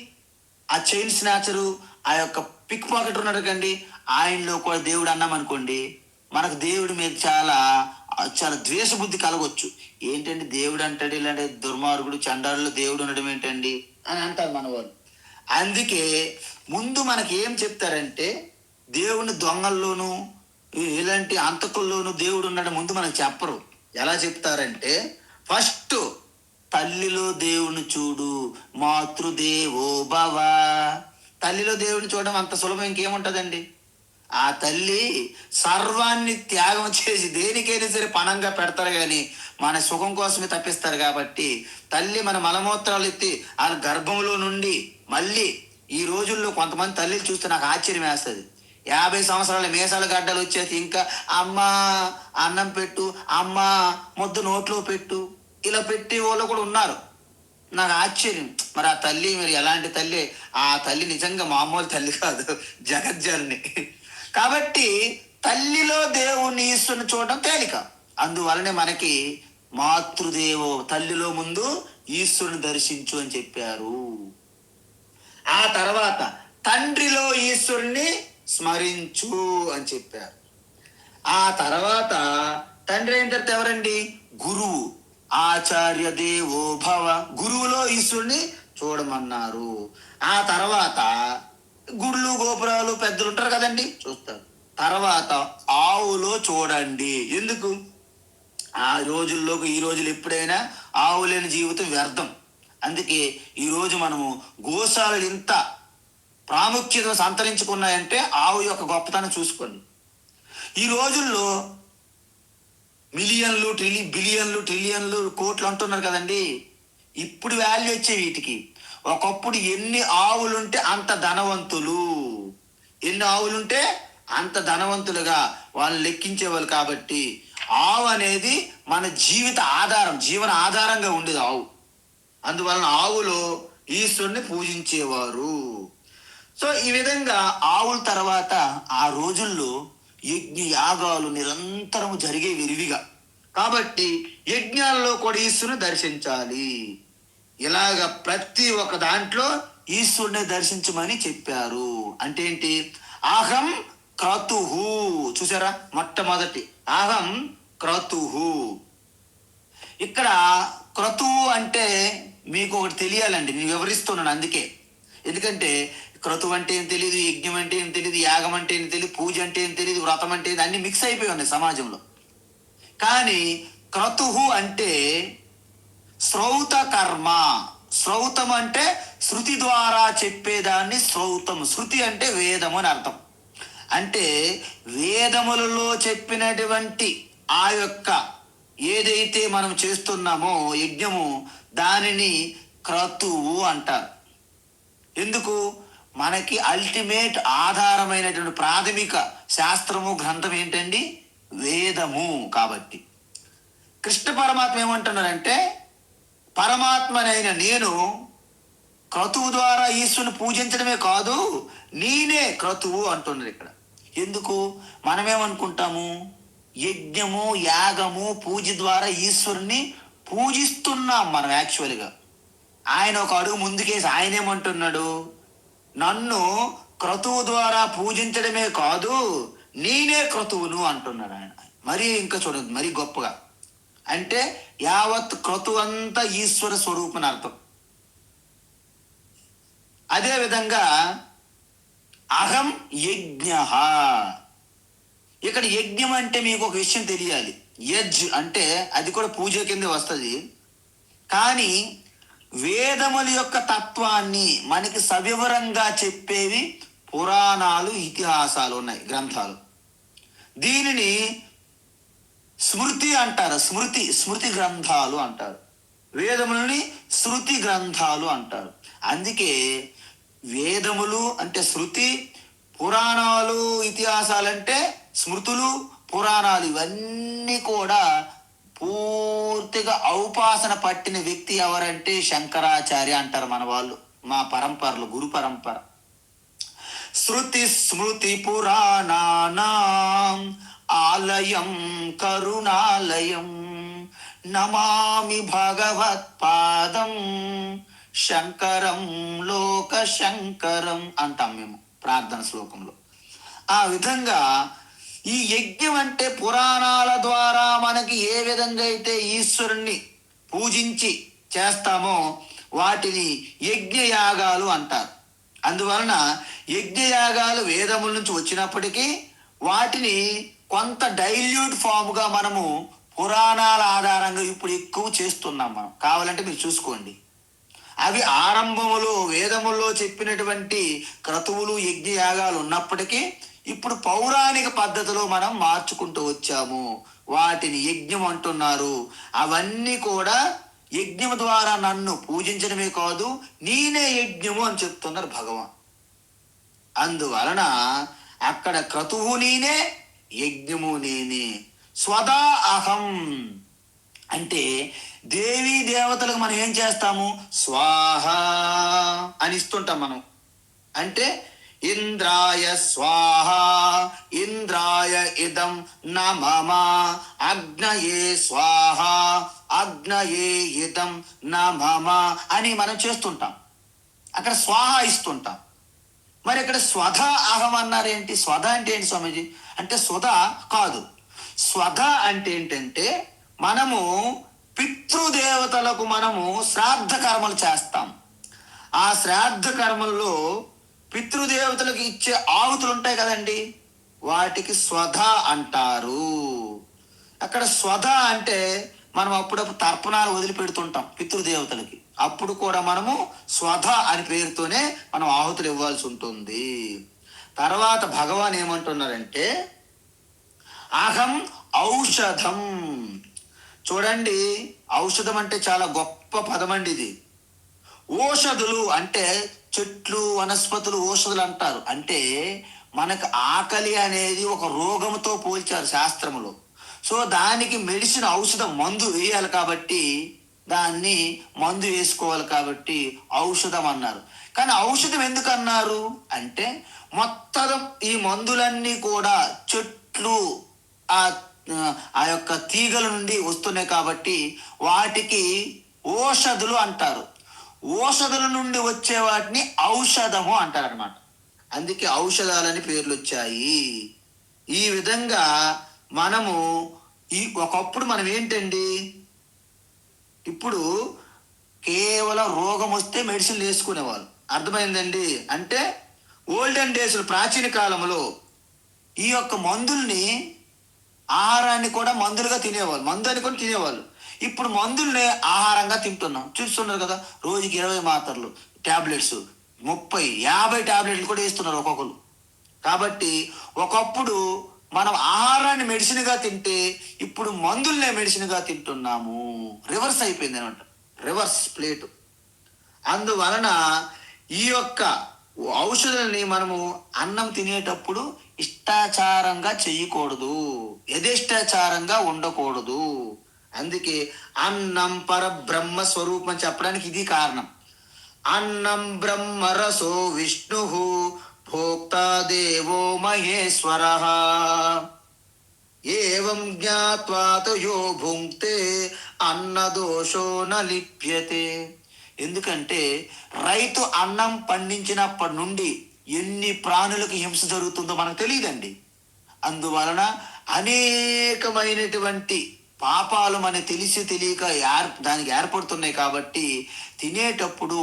ఆ చైన్ స్నాచరు, ఆ యొక్క పిక్ పాకెట్ ఉన్నాడు కండి, ఆయనలో కూడా దేవుడు అన్నాం అనుకోండి, మనకు దేవుడి మీద చాలా ద్వేష బుద్ధి కలగొచ్చు. ఏంటండి దేవుడు అంటాడు, ఇలాంటి దుర్మార్గుడు చండారులో దేవుడు ఉండడం ఏంటండి అని అంటారు మన వాళ్ళు. అందుకే ముందు మనకి ఏం చెప్తారంటే దేవుని దొంగల్లోనూ ఇలాంటి అంతకుల్లోనూ దేవుడు ఉన్నాడు ముందు మనకు చెప్పరు. ఎలా చెప్తారంటే, ఫస్ట్ తల్లిలో దేవుని చూడు, మాతృదేవో భవ. తల్లిలో దేవుని చూడడం అంత సులభం ఇంకేముంటదండి. ఆ తల్లి సర్వాన్ని త్యాగం చేసి దేనికైనా సరే పణంగా పెడతారు, కానీ మన సుఖం కోసమే తప్పిస్తారు. కాబట్టి తల్లి మన మలమూత్రాలు ఎత్తి ఆ గర్భంలో నుండి మళ్ళీ ఈ రోజుల్లో కొంతమంది తల్లిని చూస్తే నాకు ఆశ్చర్యం వేస్తుంది. 50 సంవత్సరాల మీసాల గడ్డలు వచ్చేసి ఇంకా అమ్మ అన్నం పెట్టు, అమ్మ ముద్దు నోట్లో పెట్టు, ఇలా పెట్టే వాళ్ళు కూడా ఉన్నారు. నాకు ఆశ్చర్యం. మరి ఆ తల్లి మరి ఎలాంటి తల్లి? ఆ తల్లి నిజంగా మామూలు తల్లి కాదు, జగజ్జనని. కాబట్టి తల్లిలో దేవుని ఈశ్వరుని చూడడం తేలిక. అందువలనే మనకి మాతృదేవో, తల్లిలో ముందు ఈశ్వరుని దర్శించు అని చెప్పారు. ఆ తర్వాత తండ్రిలో ఈశ్వరుని స్మరించు అని చెప్పారు. ఆ తర్వాత తండ్రి అయిన తర్వాత ఎవరండి? గురువు. ఆచార్య దేవో భవ, గురువులో ఈశ్వరుని చూడమన్నారు. ఆ తర్వాత గుళ్ళు గోపురాలు పెద్దలు ఉంటారు కదండి, చూస్తారు. తర్వాత ఆవులో చూడండి. ఎందుకు? ఆ రోజుల్లోకి ఈ రోజులు ఎప్పుడైనా ఆవు లేని జీవితం వ్యర్థం. అందుకే ఈరోజు మనము గోశాలలు ఇంత ప్రాముఖ్యత సంతరించుకున్నాయంటే ఆవు యొక్క గొప్పతనం చూసుకోండి. ఈ రోజుల్లో మిలియన్లు బిలియన్లు ట్రిలియన్లు కోట్లు అంటున్నారు కదండి. ఇప్పుడు వాల్యూ వచ్చే వీటికి. ఒకప్పుడు ఎన్ని ఆవులుంటే అంత ధనవంతులు, ఎన్ని ఆవులుంటే అంత ధనవంతులుగా వాళ్ళు లెక్కించేవాళ్ళు. కాబట్టి ఆవు అనేది మన జీవిత ఆధారం, జీవన ఆధారంగా ఉండేది ఆవు. అందువలన ఆవులో ఈశ్వరుని పూజించేవారు. సో ఈ విధంగా ఆవుల తర్వాత ఆ రోజుల్లో యజ్ఞ యాగాలు నిరంతరం జరిగే విరివిగా. కాబట్టి యజ్ఞాలలో కూడా ఈశ్వరుని దర్శించాలి. ఇలాగ ప్రతి ఒక్క దాంట్లో ఈశ్వరుని దర్శించమని చెప్పారు. అంటే ఏంటి? అహం క్రతుహు. చూసారా, మొట్టమొదటి అహం క్రతుహు. ఇక్కడ క్రతువు అంటే మీకు ఒకటి తెలియాలండి, నేను వివరిస్తున్నాను అందుకే. ఎందుకంటే క్రతువు అంటే ఏం తెలియదు, యజ్ఞం అంటే ఏం తెలియదు, యాగం అంటే ఏం తెలియదు, పూజ అంటే ఏం తెలియదు, వ్రతం అంటే ఏం, అన్ని మిక్స్ అయిపోయి ఉన్నాయి సమాజంలో. కానీ క్రతువు అంటే శ్రౌత కర్మ. శ్రౌతం అంటే శృతి ద్వారా చెప్పేదాన్ని శ్రౌతం. శృతి అంటే వేదము అని అర్థం. అంటే వేదములలో చెప్పినటువంటి ఆ యొక్క ఏదైతే మనం చేస్తున్నామో యజ్ఞము, దానిని క్రతువు అంటారు. ఎందుకు? మనకి అల్టిమేట్ ఆధారమైనటువంటి ప్రాథమిక శాస్త్రము గ్రంథం ఏంటండి? వేదము. కాబట్టి కృష్ణ పరమాత్మ ఏమంటున్నారంటే, పరమాత్మనైన నేను క్రతువు ద్వారా ఈశ్వరుని పూజించడమే కాదు, నేనే క్రతువు అంటున్నారు ఇక్కడ. ఎందుకు? మనమేమనుకుంటాము, యజ్ఞము యాగము పూజ ద్వారా ఈశ్వరుని పూజిస్తున్నాం మనం. యాక్చువల్గా ఆయన ఒక అడుగు ముందుకేసి ఆయన ఏమంటున్నాడు? నన్ను క్రతువు ద్వారా పూజించడమే కాదు, నేనే క్రతువును అంటున్నాడు ఆయన. మరి ఇంకా చూడండి, మరి గొప్పగా. అంటే యావత్ క్రతువు అంతా ఈశ్వర స్వరూపం అర్థం. అదే విధంగా అహం యజ్ఞ. ఇక్కడ యజ్ఞం అంటే మీకు ఒక విషయం తెలియాలి. యజ్ అంటే అది కూడా పూజ కింద వస్తుంది. కానీ వేదముల యొక్క తత్వాన్ని మనకి సవివరంగా చెప్పేవి పురాణాలు, ఇతిహాసాలు ఉన్నాయి, గ్రంథాలు. దీనిని స్మృతి అంటారు. స్మృతి గ్రంథాలు అంటారు. వేదములని శృతి గ్రంథాలు అంటారు. అందుకే వేదములు అంటే శృతి, పురాణాలు ఇతిహాసాలంటే స్మృతులు, పురాణాలు. ఇవన్నీ కూడా పూర్తిగా ఔపాసన పట్టిన వ్యక్తి ఎవరంటే శంకరాచార్య అంటారు మన వాళ్ళు, మా పరంపరలు, గురు పరంపర. శృతి స్మృతి పురాణానాం ఆలయం కరుణాలయం నమామి భగవత్పాదం శంకరం లోక శంకరం అంటాం మేము ప్రార్థన శ్లోకంలో. ఆ విధంగా ఈ యజ్ఞం అంటే పురాణాల ద్వారా మనకి ఏ విధంగా అయితే ఈశ్వరుణ్ణి పూజించి చేస్తామో వాటిని యజ్ఞయాగాలు అంటారు. అందువలన యజ్ఞయాగాలు వేదముల నుంచి వచ్చినప్పటికీ వాటిని కొంత డైల్యూట్ ఫామ్గా మనము పురాణాల ఆధారంగా ఇప్పుడు ఎక్కువ చేస్తున్నాం. మనం కావాలంటే మీరు చూసుకోండి. అవి ఆరంభములో వేదముల్లో చెప్పినటువంటి క్రతువులు యజ్ఞయాగాలు ఉన్నప్పటికీ ఇప్పుడు పౌరాణిక పద్ధతిలో మనం మార్చుకుంటూ వచ్చాము. వాటిని యజ్ఞం అంటున్నారు. అవన్నీ కూడా యజ్ఞము ద్వారా నన్ను పూజించడమే కాదు, నేనే యజ్ఞము అని చెప్తున్నారు భగవాన్. అందువలన అక్కడ క్రతువు నేనే, యజ్ఞము నేనే. స్వదా అహం అంటే దేవీ దేవతలకు మనం ఏం చేస్తాము? స్వాహ అని ఇస్తుంటాం మనం. అంటే ఇంద్రాయ స్వాహ, ఇంద్రాయ ఇదం నమః, అగ్నయే స్వాహ, అగ్నయే ఇదం నమః అని మనం చేస్తుంటాం. అక్కడ స్వాహ ఇస్తుంటాం. మరి ఇక్కడ స్వధ అహం అన్నారేంటి? స్వధ అంటే ఏంటి స్వామీజీ? అంటే సుధ కాదు. స్వధ అంటే ఏంటంటే మనము పితృదేవతలకు మనము శ్రాద్ధ కర్మలు చేస్తాం. ఆ శ్రాద్ధ కర్మల్లో పితృదేవతలకు ఇచ్చే ఆహుతులు ఉంటాయి కదండి, వాటికి స్వధ అంటారు. అక్కడ స్వధ అంటే మనం అప్పుడప్పుడు తర్పణాలు వదిలిపెడుతుంటాం పితృదేవతలకి. అప్పుడు కూడా మనము స్వధ అని పేరుతోనే మనం ఆహుతులు ఇవ్వాల్సి ఉంటుంది. తర్వాత భగవాన్ ఏమంటున్నారంటే అహం ఔషధం. చూడండి, ఔషధం అంటే చాలా గొప్ప పదం అండి ఇది. ఓషధులు అంటే చెట్లు వనస్పతులు ఓషధులు అంటారు. అంటే మనకు ఆకలి అనేది ఒక రోగంతో పోల్చారు శాస్త్రములో. సో దానికి మెడిసిన్ ఔషధం మందు వేయాలి కాబట్టి దాన్ని మందు వేసుకోవాలి కాబట్టి ఔషధం అన్నారు. కానీ ఔషధం ఎందుకు అన్నారు అంటే మొత్తం ఈ మందులన్నీ కూడా చెట్లు ఆ ఆ యొక్క తీగల నుండి వస్తున్నాయి కాబట్టి వాటికి ఓషధులు అంటారు. ఓషధుల నుండి వచ్చే వాటిని ఔషధము అంటారు అనమాట. అందుకే ఔషధాలని పేర్లు వచ్చాయి. ఈ విధంగా మనము ఒకప్పుడు మనం ఏంటండి, ఇప్పుడు కేవలం రోగం వస్తే మెడిసిన్లు వేసుకునేవాళ్ళు. అర్థమైందండి? అంటే ఓల్డెన్ డేస్ ప్రాచీన కాలంలో ఈ యొక్క మందుల్ని ఆహారాన్ని కూడా మందులుగా తినేవాళ్ళు, మందు అని కూడా తినేవాళ్ళు. ఇప్పుడు మందుల్ని ఆహారంగా తింటున్నాం. చూస్తున్నారు కదా, రోజుకి 20 మాత్రలు, టాబ్లెట్స్ 30, 50 టాబ్లెట్లు కూడా వేస్తున్నారు ఒక్కొక్కరు. కాబట్టి ఒకప్పుడు మనం ఆహారాన్ని మెడిసిన్గా తింటే ఇప్పుడు మందుల్నే మెడిసిన్గా తింటున్నాము. రివర్స్ అయిపోయింది అనమాట, రివర్స్ ప్లేట్. అందువలన ఈ యొక్క ఔషధాలని మనము అన్నం తినేటప్పుడు ఇష్టాచారంగా చెయ్యకూడదు, యథేష్టాచారంగా ఉండకూడదు. అందుకే అన్నం పరబ్రహ్మ స్వరూపం చెప్పడానికి ఇది కారణం. అన్నం బ్రహ్మరసో విష్ణు భోక్తా దేవో మహేశ్వర ఏవం జ్ఞాత్వా యో భుంక్తే అన్నదోషో న లిప్యతే. ఎందుకంటే రైతు అన్నం పండించినప్పటి నుండి ఎన్ని ప్రాణులకు హింస జరుగుతుందో మనకు తెలియదండి. అందువలన అనేకమైనటువంటి పాపాలు మనకు తెలిసి తెలియక దానికి ఏర్పడుతున్నాయి. కాబట్టి తినేటప్పుడు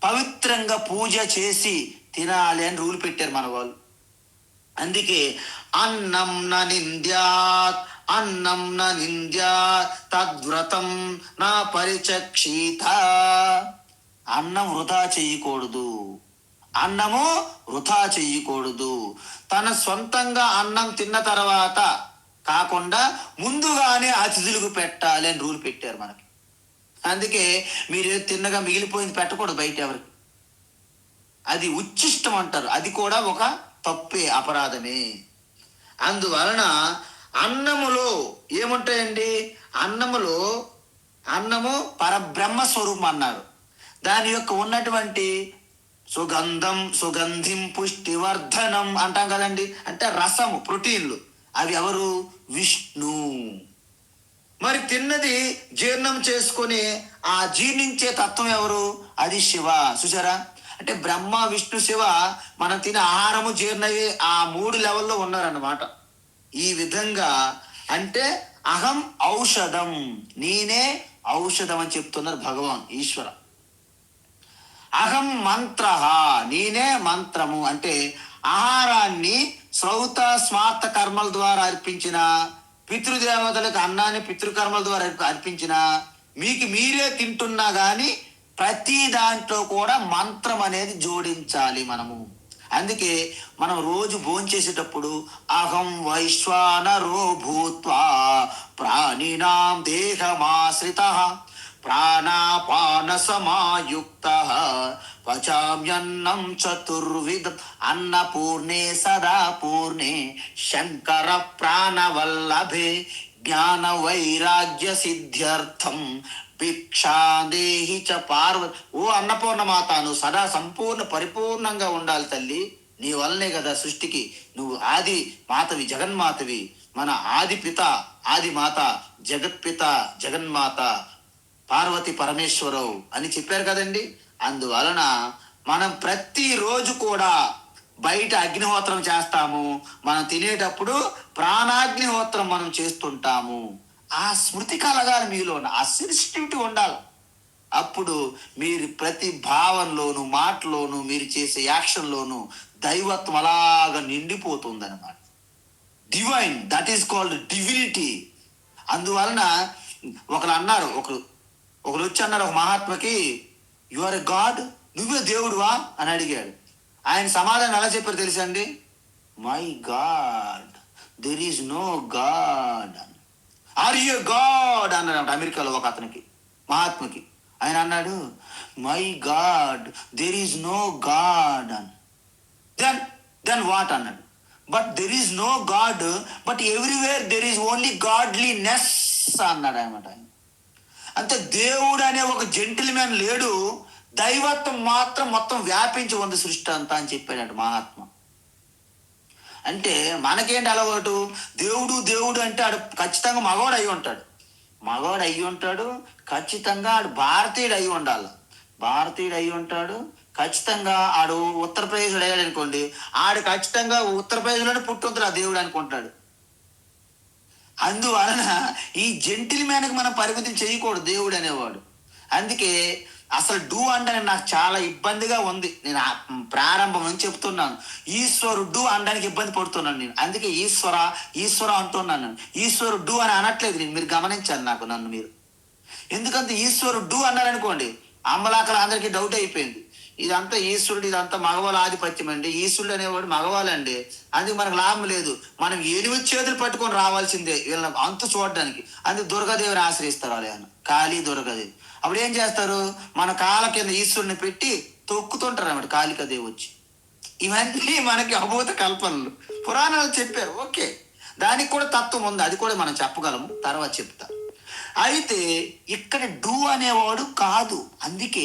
పవిత్రంగా పూజ చేసి తినాలి అని రూల్ పెట్టారు మన వాళ్ళు. అందుకే అన్నం న నింద్యాత్, అన్నం న నింద్యాత్ తద్వ్రతం నా పరిచక్షీత. అన్నం వృధా చెయ్యకూడదు, అన్నము వృధా చెయ్యకూడదు. తన సొంతంగా అన్నం తిన్న తర్వాత కాకుండా ముందుగానే అతిథులకు పెట్టాలి అని రూల్ పెట్టారు మనకి. అందుకే మీరు తిన్నగా మిగిలిపోయింది పెట్టకూడదు బయట ఎవరికి. అది ఉచ్చిష్టం అంటారు. అది కూడా ఒక తప్పే, అపరాధమే. అందువలన అన్నములో ఏముంటాయండి? అన్నము పరబ్రహ్మ స్వరూపం అన్నారు. దాని యొక్క ఉన్నటువంటి సుగంధిం పుష్టివర్ధనం అంటాం కదండి. అంటే రసము, ప్రోటీన్లు, అవి ఎవరు? విష్ణు. మరి తిన్నది జీర్ణం చేసుకొని ఆ జీర్ణించే తత్వం ఎవరు? అది శివ. చూసారా? అంటే బ్రహ్మ విష్ణు శివ మనం తినే ఆహారము జీర్ణయ్యే ఆ 3 లెవెల్లో ఉన్నారన్నమాట. ఈ విధంగా అంటే అహం ఔషధం, నేనే ఔషధం అని చెప్తున్నారు భగవాన్ ఈశ్వర. అహం మంత్ర, నేనే మంత్రము. అంటే ఆహారాన్ని శ్రౌత స్మార్త కర్మల ద్వారా అర్పించిన, పితృదేవతలకు అన్నాన్ని పితృకర్మల ద్వారా అర్పించిన, మీకు మీరే తింటున్నా కానీ ప్రతి దాంట్లో కూడా మంత్రం అనేది జోడించాలి మనము. అందుకే మనం రోజు భోంచేసేటప్పుడు అహం వైశ్వానరో భూత్వా ప్రాణినాం దేహమాశ్రిత ప్రాణాపాన సమాయుక్త పచామ్యన్నం చతుర్విధం అన్నపూర్ణే సదా పూర్ణే శంకర ప్రాణవల్లభే జ్ఞాన వైరాగ్య సిద్ధ్యర్థం భిక్షాదేహి చ పార్వతి. ఓ అన్నపూర్ణ మాత, నువ్వు సదా సంపూర్ణ పరిపూర్ణంగా ఉండాలి తల్లి. నీ వల్లనే కదా సృష్టికి నువ్వు ఆది మాతవి, జగన్మాతవి. మన ఆది పిత ఆది మాత, జగత్పిత జగన్మాత, పార్వతి పరమేశ్వరవు అని చెప్పారు కదండి. అందువలన మనం ప్రతిరోజు కూడా బయట అగ్నిహోత్రం చేస్తాము, మనం తినేటప్పుడు ప్రాణాగ్నిహోత్రం మనం చేస్తుంటాము. ఆ స్మృతి కలగాలి మీలో, ఆ సెన్సిటివిటీ ఉండాలి. అప్పుడు మీరు ప్రతి భావంలోను మాటలోను మీరు చేసే యాక్షన్లోను దైవత్వం అలాగా నిండిపోతుంది అనమాట. Divine, that is called divinity. అందువలన ఒకరు అన్నారు, ఒకరు వచ్చి అన్నారు ఒక మహాత్మకి, యు ఆర్ ఎ గాడ్, నువ్వే దేవుడువా అని అడిగాడు. ఆయన సమాధానం ఎలా చెప్పారు తెలుసా అండి? My God, there is no God. Are you God అన్నాడు అమెరికాలో ఒక అతనికి, మహాత్మకి. ఆయన అన్నాడు, my God, there is no God అని. దెన్ వాట్ అన్నాడు. But there is no God, but everywhere there is only godliness అన్నాడు అనమాట. అంటే దేవుడు అనే ఒక జెంటిల్మెన్ లేడు, దైవత్వం మాత్రం మొత్తం వ్యాపించి ఉంది సృష్టి అంతా అని చెప్పాడు మహాత్మ. అంటే మనకేంటి అలవాటు, దేవుడు దేవుడు అంటే ఆడు ఖచ్చితంగా మగవాడు అయి ఉంటాడు, ఖచ్చితంగా ఆడు భారతీయుడు అయి ఉండాలి, భారతీయుడు అయి ఉంటాడు, ఖచ్చితంగా ఆడు ఉత్తరప్రదేశ్ అయ్యాడు అనుకోండి, ఆడు ఖచ్చితంగా ఉత్తరప్రదేశ్లోనే పుట్టుంటాడు ఆ దేవుడు అనుకుంటాడు. అందువలన ఈ జెంటిల్మెన్కి మనం పరిమితం చేయకూడదు దేవుడు అనేవాడు. అందుకే అసలు డూ అంటే నాకు చాలా ఇబ్బందిగా ఉంది. నేను ప్రారంభం నుంచి చెప్తున్నాను, ఈశ్వరుడు అనడానికి ఇబ్బంది పడుతున్నాను నేను. అందుకే ఈశ్వర అంటున్నాను. ఈశ్వరుడు అని అనట్లేదు నేను, మీరు గమనించాలి నన్ను మీరు. ఎందుకంటే ఈశ్వరుడు అన్నారనుకోండి, అమ్మలాకలు అందరికీ డౌట్ అయిపోయింది, ఇదంతా ఈశ్వరుడు, ఇదంతా మగవాళ్ళ ఆధిపత్యం అండి, ఈశ్వరుడు అనేవాడు మగవాళ్ళండి, అందుకు మనకు లాభం లేదు, మనం 8 చేతులు పట్టుకొని రావాల్సిందే వీళ్ళని అంతు చూడడానికి. అందుకు దుర్గాదేవిని ఆశ్రయిస్తారు వాళ్ళు, కాళీ దుర్గాదేవి. అప్పుడు ఏం చేస్తారు, మన కాళ్ళ కింద ఈశ్వరుని పెట్టి తొక్కుతుంటారు అన్నమాట కాళికాదేవి వచ్చి. ఇవన్నీ మనకి అభూత కల్పనలు, పురాణాలు చెప్పారు. ఓకే, దానికి కూడా తత్వం ఉంది, అది కూడా మనం చెప్పగలము, తర్వాత చెప్తా. అయితే ఇక్కడ డూ అనేవాడు కాదు. అందుకే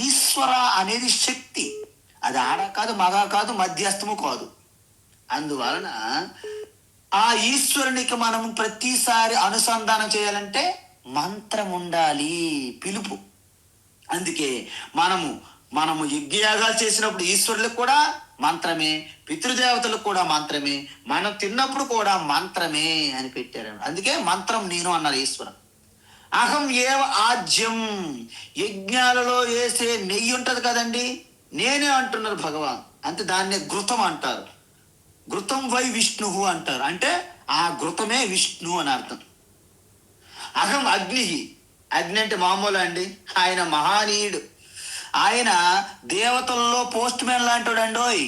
ఈశ్వర అనేది శక్తి, అది ఆడ కాదు, మగ కాదు, మధ్యస్థము కాదు. అందువలన ఆ ఈశ్వరునికి మనం ప్రతిసారి అనుసంధానం చేయాలంటే మంత్రం ఉండాలి, పిలుపు. అందుకే మనము యజ్ఞయాగాలు చేసినప్పుడు ఈశ్వరులకు కూడా మంత్రమే, పితృదేవతలకు కూడా మంత్రమే, మనం తిన్నప్పుడు కూడా మంత్రమే అని పెట్టారు. అందుకే మంత్రం నేను అన్నారు ఈశ్వరం. అహం ఏవ ఆజ్యం, యజ్ఞాలలో వేసే నెయ్యి ఉంటది కదండి, నేనే అంటున్నారు భగవాన్. అంటే దాన్నే ఘృతం అంటారు. ఘృతం వై విష్ణు అంటారు, అంటే ఆ ఘృతమే విష్ణు అని అర్థం. అహం అగ్ని, అగ్ని అంటే మామూలు అండి, ఆయన మహానీయుడు, ఆయన దేవతల్లో పోస్ట్ మ్యాన్ లాంటివాడండోయ్.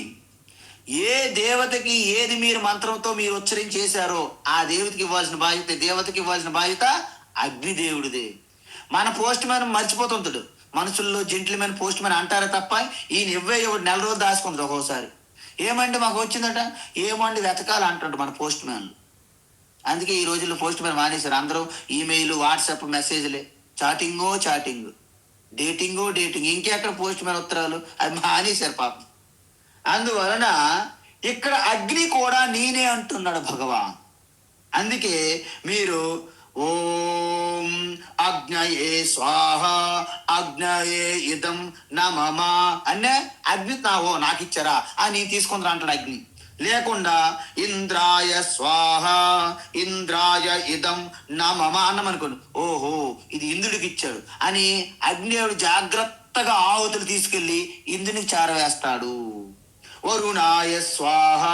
ఏ దేవతకి ఏది మీరు మంత్రంతో మీరు ఉచ్చరించేశారో ఆ దేవతకి ఇవ్వాల్సిన బాధ్యత, దేవతకి ఇవ్వాల్సిన బాధ్యత అగ్నిదేవుడిదే. మన పోస్ట్ మ్యాన్ మర్చిపోతుంటాడు, మనుషుల్లో జెంటిల్మెన్ పోస్ట్ మ్యాన్ అంటారే తప్ప ఈయన ఇవ్వే 1 నెల రోజులు దాచుకుంటాడు. ఒక్కోసారి ఏమండి మాకు వచ్చిందట, ఏమండి వెతకాలి అంటుంటాడు మన పోస్ట్ మ్యాన్లు. అందుకే ఈ రోజుల్లో పోస్ట్ మ్యాన్ మానేశారు, అందరూ ఈమెయిల్, వాట్సాప్ మెసేజ్లే, చాటింగ్, డేటింగ్, ఇంకెక్కడ పోస్ట్ మ్యాన్ ఉత్తరాలు, అది మానేశారు పాపం. అందువలన ఇక్కడ అగ్ని కూడా నేనే అంటున్నాడు భగవాన్. అందుకే మీరు ఓం అగ్నయే స్వాహ అగ్నయే ఇదం నమమ అన్నే అగ్ని నాకు ఇచ్చారా నేను తీసుకుందా అంటాడు అగ్ని. లేకుండా ఇంద్రాయ స్వాహ ఇంద్రాయ ఇదం నమమ అన్నం అనుకోండి, ఓహో ఇది ఇంద్రుడికి ఇచ్చాడు అని అగ్నిదేవుడు జాగ్రత్తగా ఆహుతులు తీసుకెళ్లి ఇంద్రునికి చేరవేస్తాడు. వరుణాయ స్వాహ,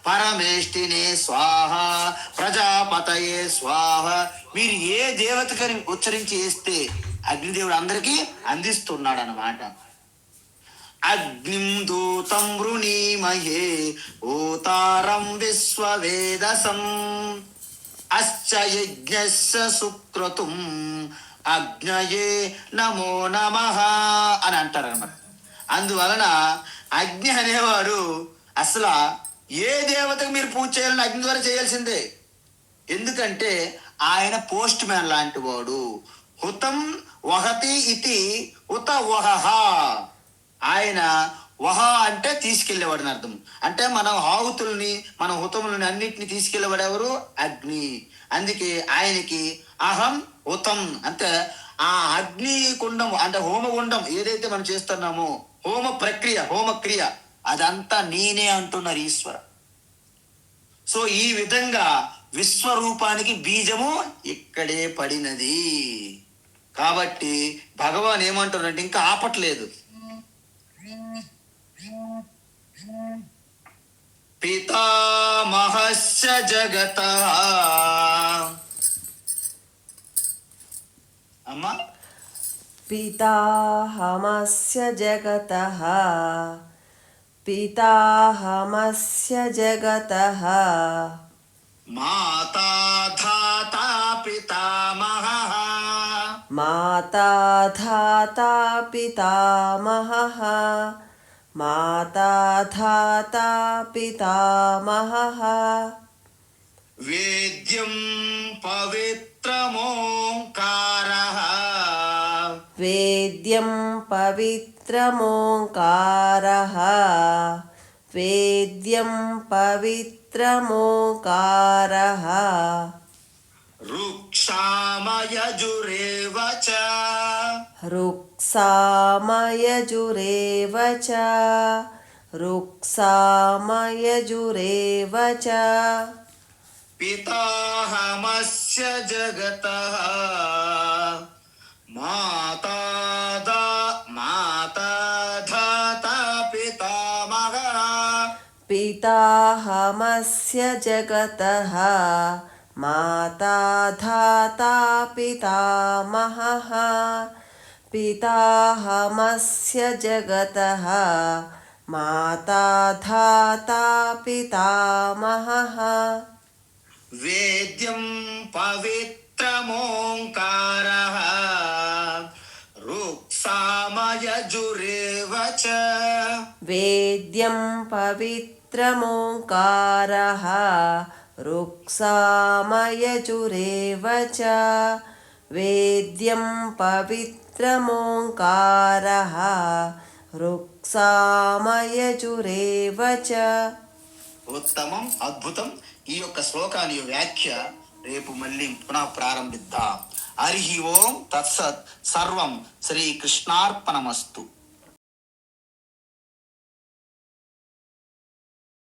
పరమేష్టినే స్వాహ, ప్రజాపతయే స్వాహ. మీరు ఏ దేవతకని ఉచ్చరించి వేస్తే అగ్నిదేవుడు అందరికీ అందిస్తున్నాడు అన్నమాట. అగ్నిం దూతం వృణీమహే ఓతారం విశ్వవేదసం అశ్చ యజ్ఞస్య సుక్రతుం అగ్నయే నమో నమః అని అంటారన్నమాట. అందువలన అగ్ని అనేవాడు అసలు ఏ దేవతకు మీరు పూజ చేయాలని అగ్ని ద్వారా చేయాల్సిందే. ఎందుకంటే ఆయన పోస్ట్ మ్యాన్ లాంటి వాడు. హుతం వహతి ఇతి ఉత వహ. ఆయన వహ అంటే తీసుకెళ్లేవాడు అని అర్థం. అంటే మనం ఆహుతుల్ని మన హుతములని అన్నిటిని తీసుకెళ్లేవాడు ఎవరు? అగ్ని. అందుకే ఆయనకి అహం హుతం అంటే ఆ అగ్ని కుండం అంటే హోమగుండం ఏదైతే మనం చేస్తున్నామో హోమ ప్రక్రియ హోమక్రియ అదంతా నేనే అంటున్నారు ఈశ్వర. సో ఈ విధంగా విశ్వరూపానికి బీజము ఇక్కడే పడినది. కాబట్టి భగవాన్ ఏమంటున్నారంటే ఇంకా ఆపట్లేదు. పితామహస్య జగతః అమ్మా పితాహమస్య జగతః పితాహమస్య జగతః మాతా ధాతా పితామహః మాతా ధాతా పితామహః మాతా ధాతా పితామహః వేద్యం పవిత్రమోంకారః వేద్యం పవిత్రమోంకారః వేద్యం పవిత్రమోంకారః రుక్షామయజురేవ చ రుక్సామయజురేవ చ రుక్సామయజురేవ చ పితాహమస్య జగతః మాతా ధాతా పితామహః పితాహమస్య జగతః మాతా ధాతా పితామహః పితాహమస్య జగతః మాతా ధాతా పితామహః వేద్యం పవిత్రమోంకారః రుక్సామయజురేవ చ వేద్యం పవిత్రమోంకారః రుక్సామయజురేవ చ వేద్యం పవిత్రమోంకారః రుక్సామయజురేవ చ. ఉత్తమం, అద్భుతం. ఈ యొక్క శ్లోకాన్ని వ్యాఖ్య రేపు మళ్ళీ పునః ప్రారంభిద్దాం. హరి ఓం తత్సత్. సర్వం శ్రీకృష్ణార్పణమస్తు.